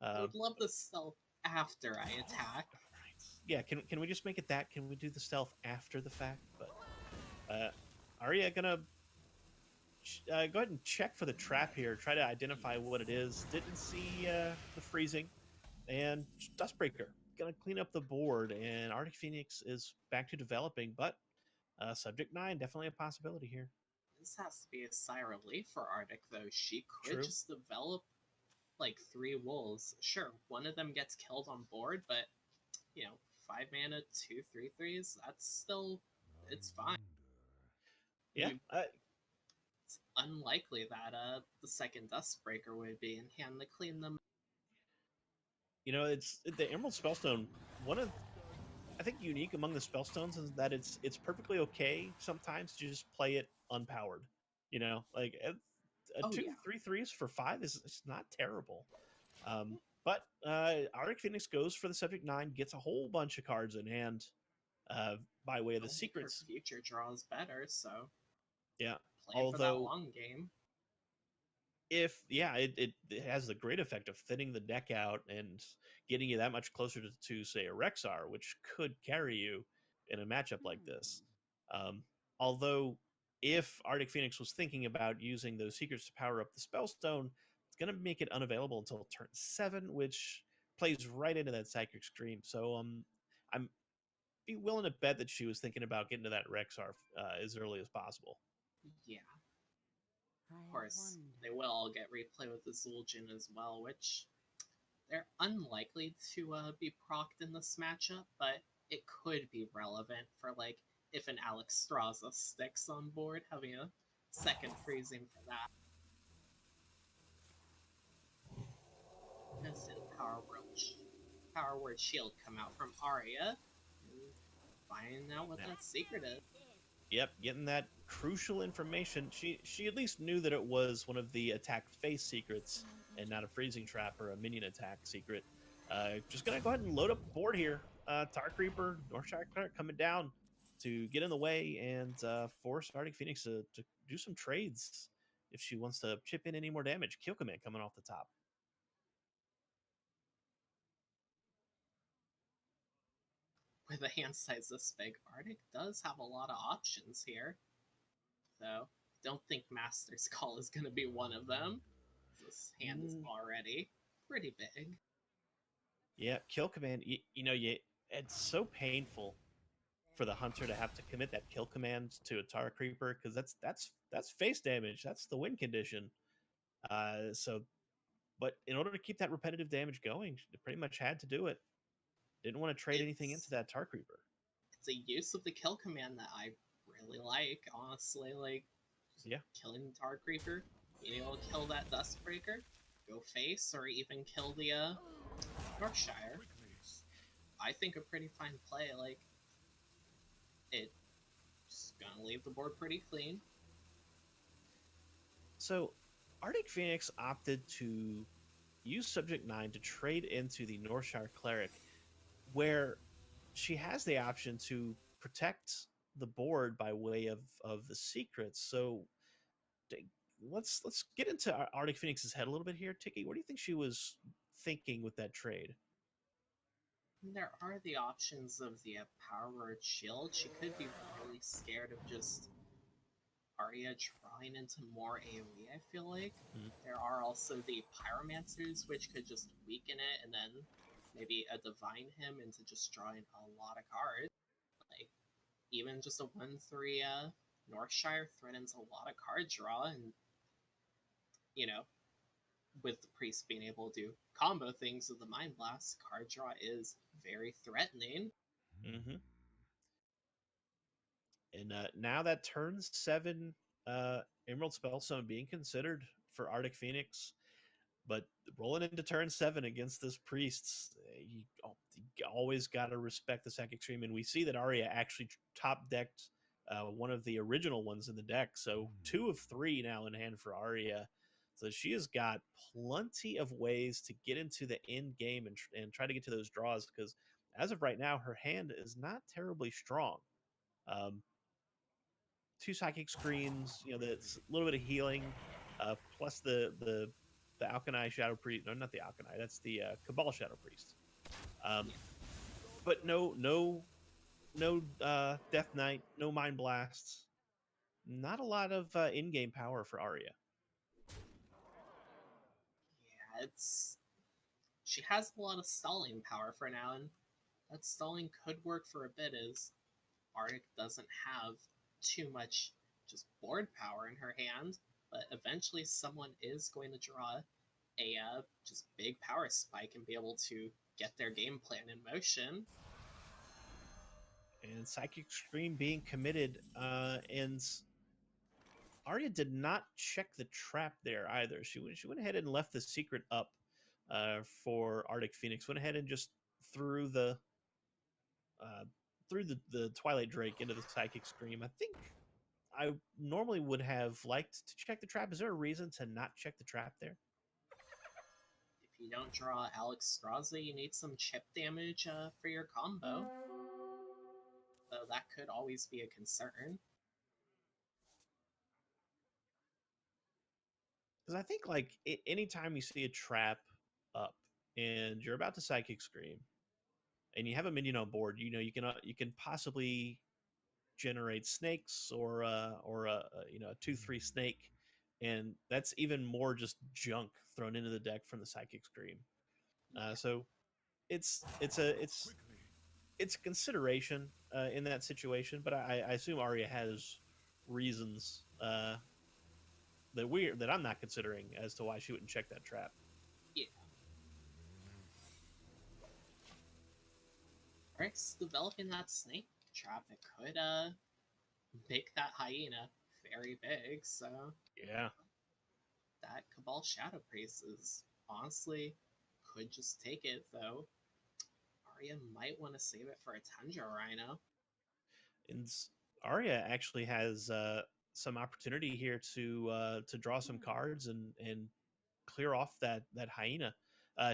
I would love the stealth after I attack. Yeah, can we just make it that? Can we do the stealth after the fact? But Arya gonna go ahead and check for the trap here. Try to identify what it is. Didn't see the freezing, and Dustbreaker gonna clean up the board, and ArticPheonix is back to developing, but Subject 9 definitely a possibility here. This has to be a sigh of relief for Arctic, though. She could True. just develop like 3 wolves. Sure, one of them gets killed on board, but 5 mana, 2 3/3s. That's still, it's fine. Yeah. It's unlikely that the second Dustbreaker would be in hand to clean them. It's the Emerald Spellstone. One of, I think, unique among the Spellstones is that it's perfectly okay sometimes to just play it unpowered. Like a 2 3/3s for 5 is it's not terrible. But ArticPheonix goes for the Subject 9, gets a whole bunch of cards in hand by way of the secrets. Future draws better, so yeah. Play for that long game. It has the great effect of thinning the deck out and getting you that much closer to say a Rexar, which could carry you in a matchup like this. Although, if ArticPheonix was thinking about using those secrets to power up the Spellstone, it's going to make it unavailable until turn 7, which plays right into that Psychic Scream. So I'm be willing to bet that she was thinking about getting to that Rexar as early as possible. Yeah. Of course, they will all get replay with the Zul'jin as well, which they're unlikely to be procced in this matchup, but it could be relevant for, like, if an Alex Straza sticks on board, having a second freezing for that. Innocent Power Word Shield come out from Arya, and finding out what that secret is. Yep, getting that crucial information. She at least knew that it was one of the attack face secrets and not a freezing trap or a minion attack secret. Just gonna go ahead and load up the board here. Tar Creeper, Northshire Cleric coming down to get in the way and force ArticPheonix to do some trades if she wants to chip in any more damage. Kill Command coming off the top. With a hand size this big, Arctic does have a lot of options here. So, don't think Master's Call is going to be one of them. This hand is already pretty big. Yeah, Kill Command, it's so painful for the hunter to have to commit that kill command to a Tar Creeper, because that's face damage. That's the win condition. But in order to keep that repetitive damage going, they pretty much had to do it. Didn't want to trade anything into that Tar Creeper. It's a use of the kill command that I really like, honestly. Like, killing the Tar Creeper, being able to kill that Dustbreaker, go face, or even kill the Northshire. I think a pretty fine play. Like, it's gonna leave the board pretty clean. So, ArticPheonix opted to use Subject 9 to trade into the Northshire Cleric, where she has the option to protect the board by way of the secrets. So let's get into ArticPheonix's head a little bit here. Tiki, what do you think she was thinking with that trade? There are the options of the Power Word Shield. She could be really scared of just Arya drawing into more AoE, I feel like. There are also the Pyromancers, which could just weaken it, and then maybe a Divine Him into just drawing a lot of cards. Like, even just a 1/3 Northshire threatens a lot of card draw, and, with the Priest being able to do combo things with the Mind Blast, card draw is very threatening. Mm-hmm. And now that turns 7 Emerald Spellstone being considered for ArticPheonix, But rolling into turn 7 against this priest, you always got to respect the Psychic Stream. And we see that Arya actually top decked one of the original ones in the deck. So 2 of 3 now in hand for Arya. So she has got plenty of ways to get into the end game and try to get to those draws, because as of right now, her hand is not terribly strong. 2 Psychic Screens, that's a little bit of healing, plus the Alkani Shadow Priest. No, not the Alkani. That's the Cabal Shadow Priest. But no Death Knight, no Mind Blasts. Not a lot of in-game power for Arya. Yeah, she has a lot of stalling power for now, and that stalling could work for a bit as Arctic doesn't have too much just board power in her hand, but eventually someone is going to draw a just big power spike and be able to get their game plan in motion. And Psychic Scream being committed, and Arya did not check the trap there either. She went ahead and left the secret up for ArticPheonix. Went ahead and just threw the the Twilight Drake into the Psychic Scream. I think I normally would have liked to check the trap. Is there a reason to not check the trap there? If you don't draw Alex Straza, you need some chip damage for your combo. So that could always be a concern. Because I think, like, anytime you see a trap up and you're about to Psychic Scream and you have a minion on board, you can possibly generate snakes or a 2/3 snake, and that's even more just junk thrown into the deck from the Psychic Scream. So it's a consideration in that situation, but I assume Arya has reasons that I'm not considering as to why she wouldn't check that trap. Yeah. Rick's developing that snake trap. It could make that hyena very big, so Yeah. that Cabal Shadow Priest is honestly could just take it, though. Arya might want to save it for a Tundra Rhino. And Arya actually has some opportunity here to draw some cards and clear off that hyena.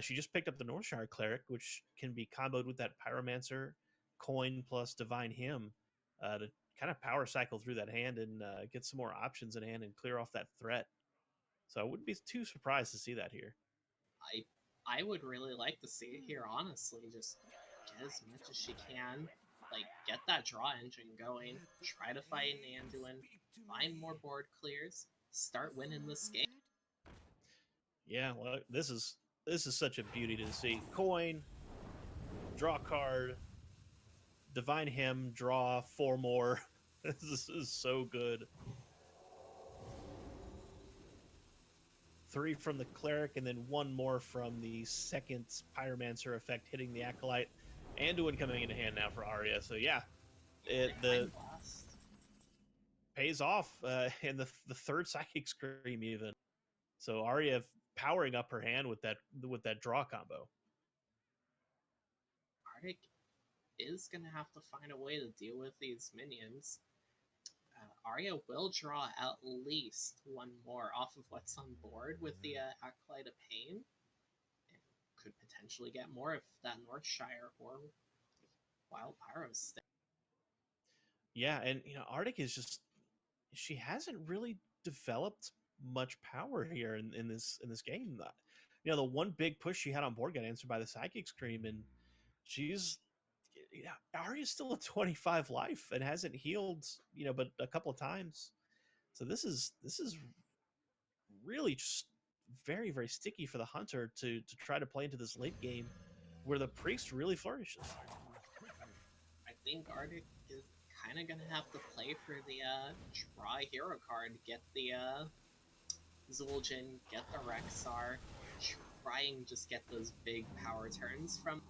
She just picked up the Northshire Cleric, which can be comboed with that Pyromancer coin plus Divine Hymn to kind of power cycle through that hand and get some more options in hand and clear off that threat. So I wouldn't be too surprised to see that here. I would really like to see it here, honestly. Just get as much as she can. Like, get that draw engine going. Try to fight Anduin. Find more board clears. Start winning this game. Yeah, well, this is such a beauty to see. Coin, draw card, Divine Hymn, draw 4 more. This is so good. 3 from the Cleric, and then 1 more from the second Pyromancer effect hitting the Acolyte. Anduin coming into hand now for Arya. So yeah, the pays off in the third Psychic Scream even. So Arya powering up her hand with that draw combo. Arctic is going to have to find a way to deal with these minions. Arya will draw at least 1 more off of what's on board with the Acolyte of Pain, and could potentially get more if that Northshire or Wild Pyro stay. Yeah, and Arctic is just, she hasn't really developed much power here in this game. The one big push she had on board got answered by the Psychic Scream, and Arya's still at 25 life and hasn't healed, but a couple of times. So this is really just very, very sticky for the Hunter to try to play into this late game where the Priest really flourishes. I think Arctic is kind of going to have to play for the draw hero card, get the Zul'jin, get the Rexar, try and just get those big power turns from.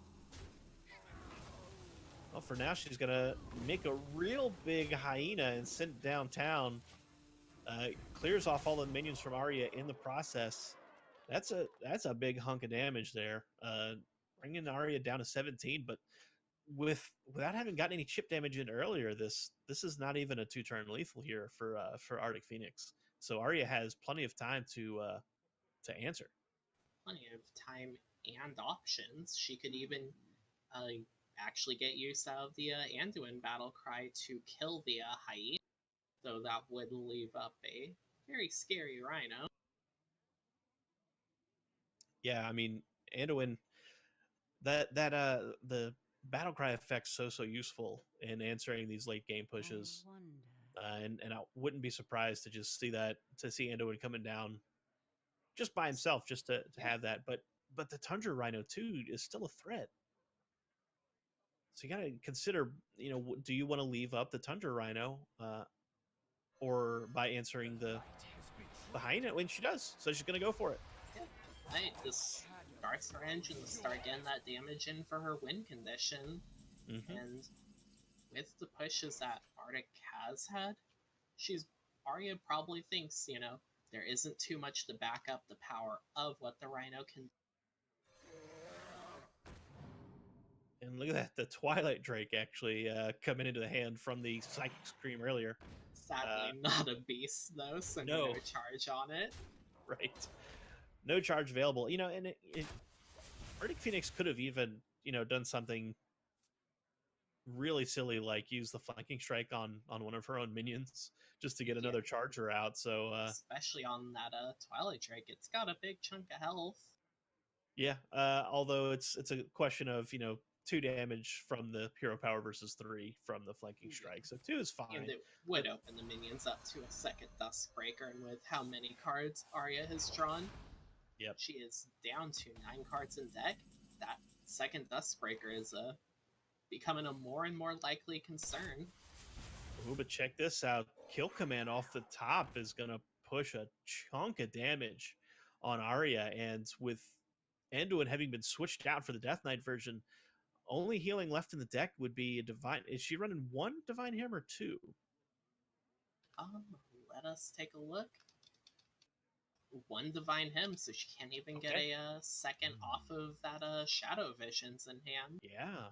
Well, for now, she's going to make a real big hyena and send it downtown. Clears off all the minions from Arya in the process. That's a big hunk of damage there. Bringing Arya down to 17, but without having gotten any chip damage in earlier, this is not even a 2-turn lethal here for ArticPheonix. So Arya has plenty of time to answer. Plenty of time and options. She could even uh, actually get use out of the Anduin battle cry to kill the hyena, though that would leave up a very scary rhino. Yeah, I mean, Anduin, the battle cry effect's so useful in answering these late game pushes. And I wouldn't be surprised to just see Anduin coming down just by himself, just to have that. But the Tundra Rhino too is still a threat. So you got to consider, do you want to leave up the Tundra Rhino, or by answering the hyena when she does? So she's gonna go for it. Yeah, right. This starts her engine to start getting that damage in for her win condition, and with the pushes that Arctic has had, Arya probably thinks, there isn't too much to back up the power of what the Rhino can do. And look at that, the Twilight Drake actually coming into the hand from the Psychic Scream earlier. Sadly, not a beast, though, so no charge on it. Right. No charge available. And ArticPheonix could have even, done something really silly, like use the Flanking Strike on one of her own minions just to get another charger out. So especially on that Twilight Drake, it's got a big chunk of health. Yeah, although it's a question of 2 damage from the hero power versus 3 from the Flanking Strike, so 2 is fine. And it would open the minions up to a second Duskbreaker, and with how many cards Arya has drawn, yep, she is down to 9 cards in deck. That second Duskbreaker is becoming a more and more likely concern. Ooh, but check this out. Kill Command off the top is going to push a chunk of damage on Arya, and with Anduin having been switched out for the Death Knight version, only healing left in the deck would be a Divine. Is she running 1 Divine Hymn or 2? Let us take a look. 1 Divine Hymn, so she can't even get a second off of that Shadow Visions in hand. Yeah.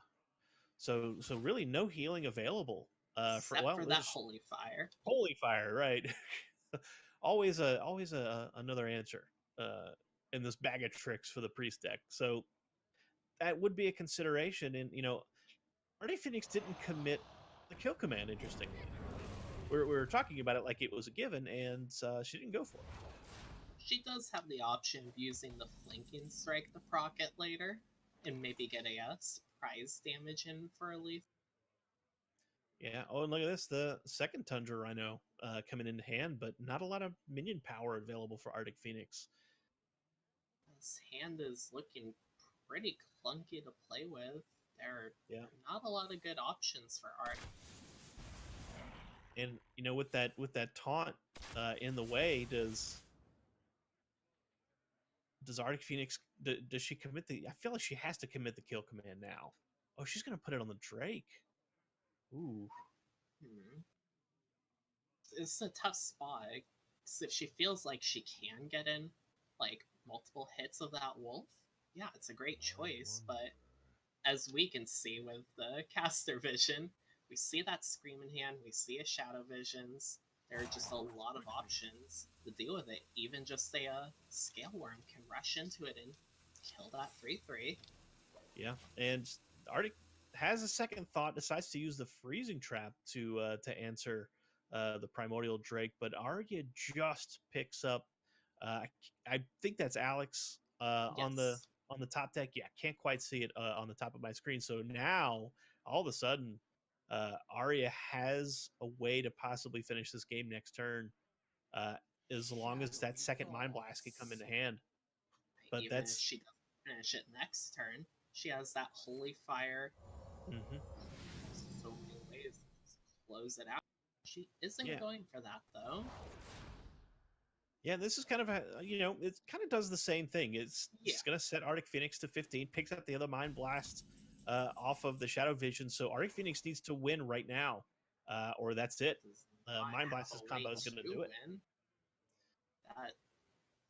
So really no healing available. For that Holy Fire. Holy Fire, right. always another answer in this bag of tricks for the priest deck. So that would be a consideration. And ArticPheonix didn't commit the Kill Command, interestingly. We were talking about it like it was a given, and she didn't go for it. She does have the option of using the Flanking Strike to proc it later, and maybe get a surprise damage in for a leaf. Yeah. Oh, and look at this. The second Tundra Rhino coming in hand, but not a lot of minion power available for ArticPheonix. This hand is looking pretty clunky to play with. There are not a lot of good options for Arctic. And with that taunt in the way, does ArticPheonix, does she commit I feel like she has to commit the Kill Command now. Oh, she's gonna put it on the Drake. Ooh. It's a tough spot. If she feels like she can get in multiple hits of that wolf, yeah, it's a great choice. But as we can see with the caster vision, we see that Scream in hand, we see a Shadow Visions. There are just a lot of options to deal with it. Even just a Scale Worm can rush into it and kill that 3/3. Yeah, and Arctic has a second thought, decides to use the Freezing Trap to answer the Primordial Drake, but Arya just picks up. I think that's Alex on the top deck. Yeah, can't quite see it on the top of my screen. So now all of a sudden, Arya has a way to possibly finish this game next turn, as long as that second Mind Blast can come into hand. But even if she doesn't finish it next turn, she has that Holy Fire. So many ways to close it out. She isn't going for that, though. Yeah, this is kind of it kind of does the same thing. It's going to set ArticPheonix to 15, picks up the other Mind Blast off of the Shadow Vision. So ArticPheonix needs to win right now, or that's it. Mind Blast's combo is going to do it. That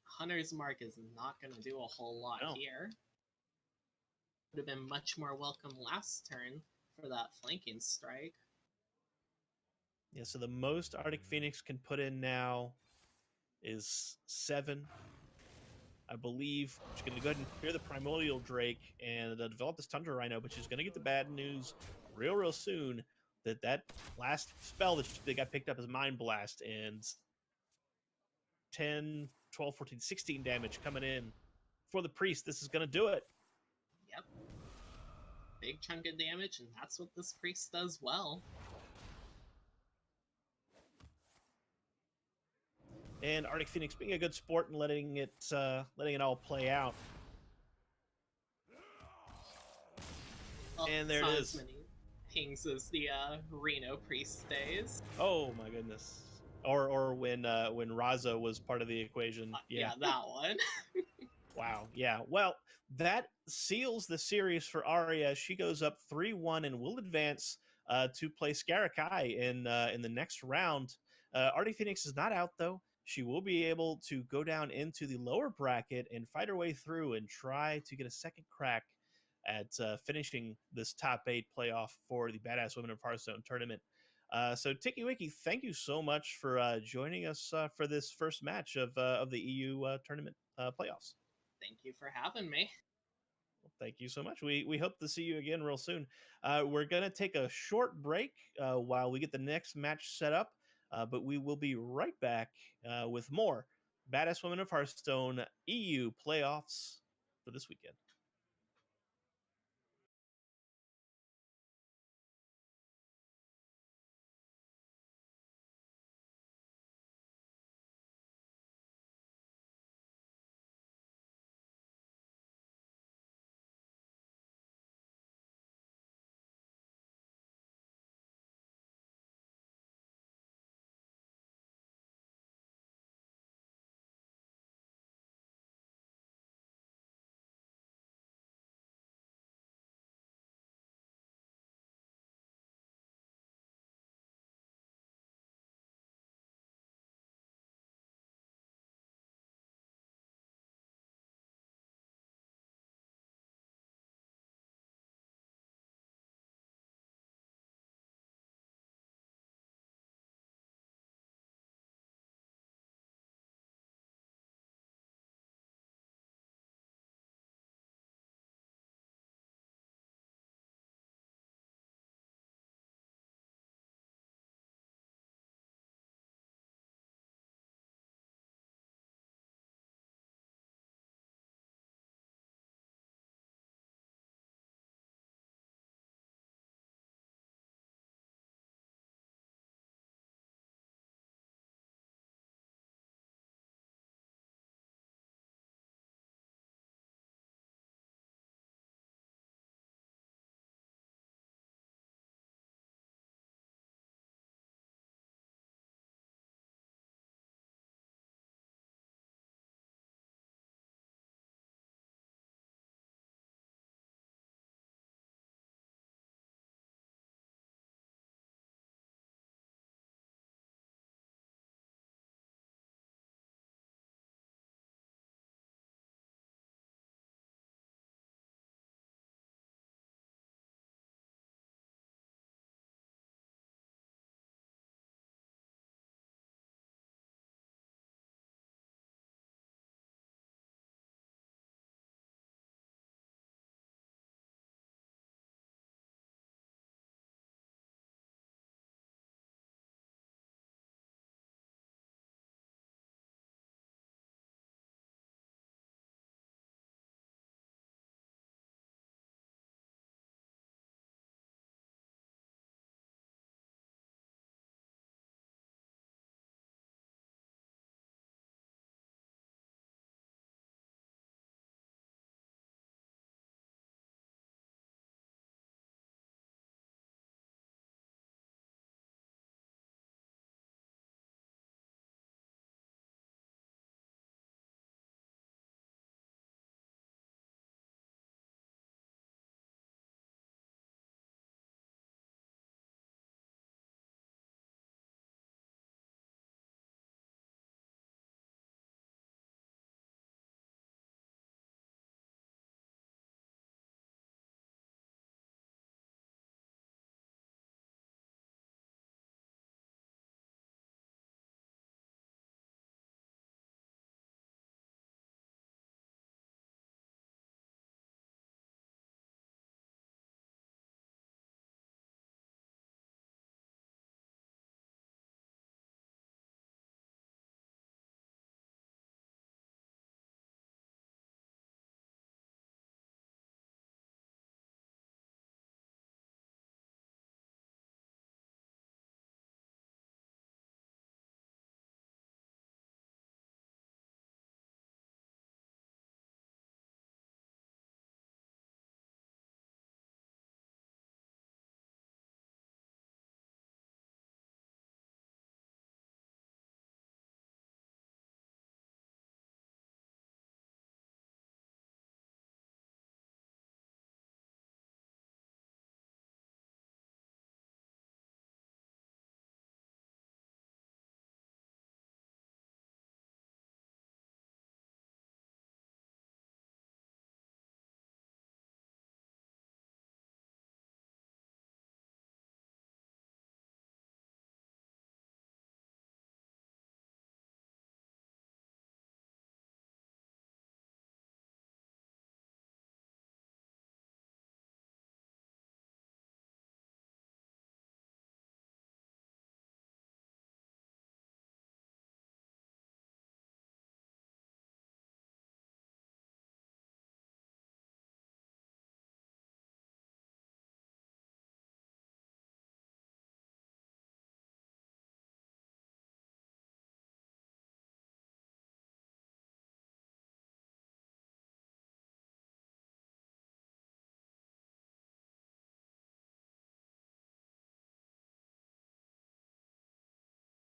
Hunter's Mark is not going to do a whole lot No. here. Would have been much more welcome last turn for that flanking strike. Yeah, so the most ArticPheonix can put in now is 7. I believe she's going to go ahead and clear the Primordial Drake and develop this Tundra Rhino, but she's going to get the bad news real soon that last spell that they got picked up as Mind Blast, and 10, 12, 14, 16 damage coming in for the Priest. This is going to do it. Yep. Big chunk of damage, and that's what this Priest does well. And ArticPheonix being a good sport and letting it all play out. Well, And there it not is. as many pings as the Reno Priest days. Oh my goodness. Or when Raza was part of the equation. Yeah, that one. Wow. Yeah. Well, that seals the series for Arya. She goes up 3-1 and will advance to play Skarakai in the next round. ArticPheonix is not out though. She will be able to go down into the lower bracket and fight her way through and try to get a second crack at finishing this top 8 playoff for the Badass Women of Hearthstone tournament. So Tikiwiki, thank you so much for joining us for this first match of the EU tournament playoffs. Thank you for having me. Well, thank you so much. We hope to see you again real soon. We're going to take a short break while we get the next match set up, but we will be right back with more Badass Women of Hearthstone EU playoffs for this weekend.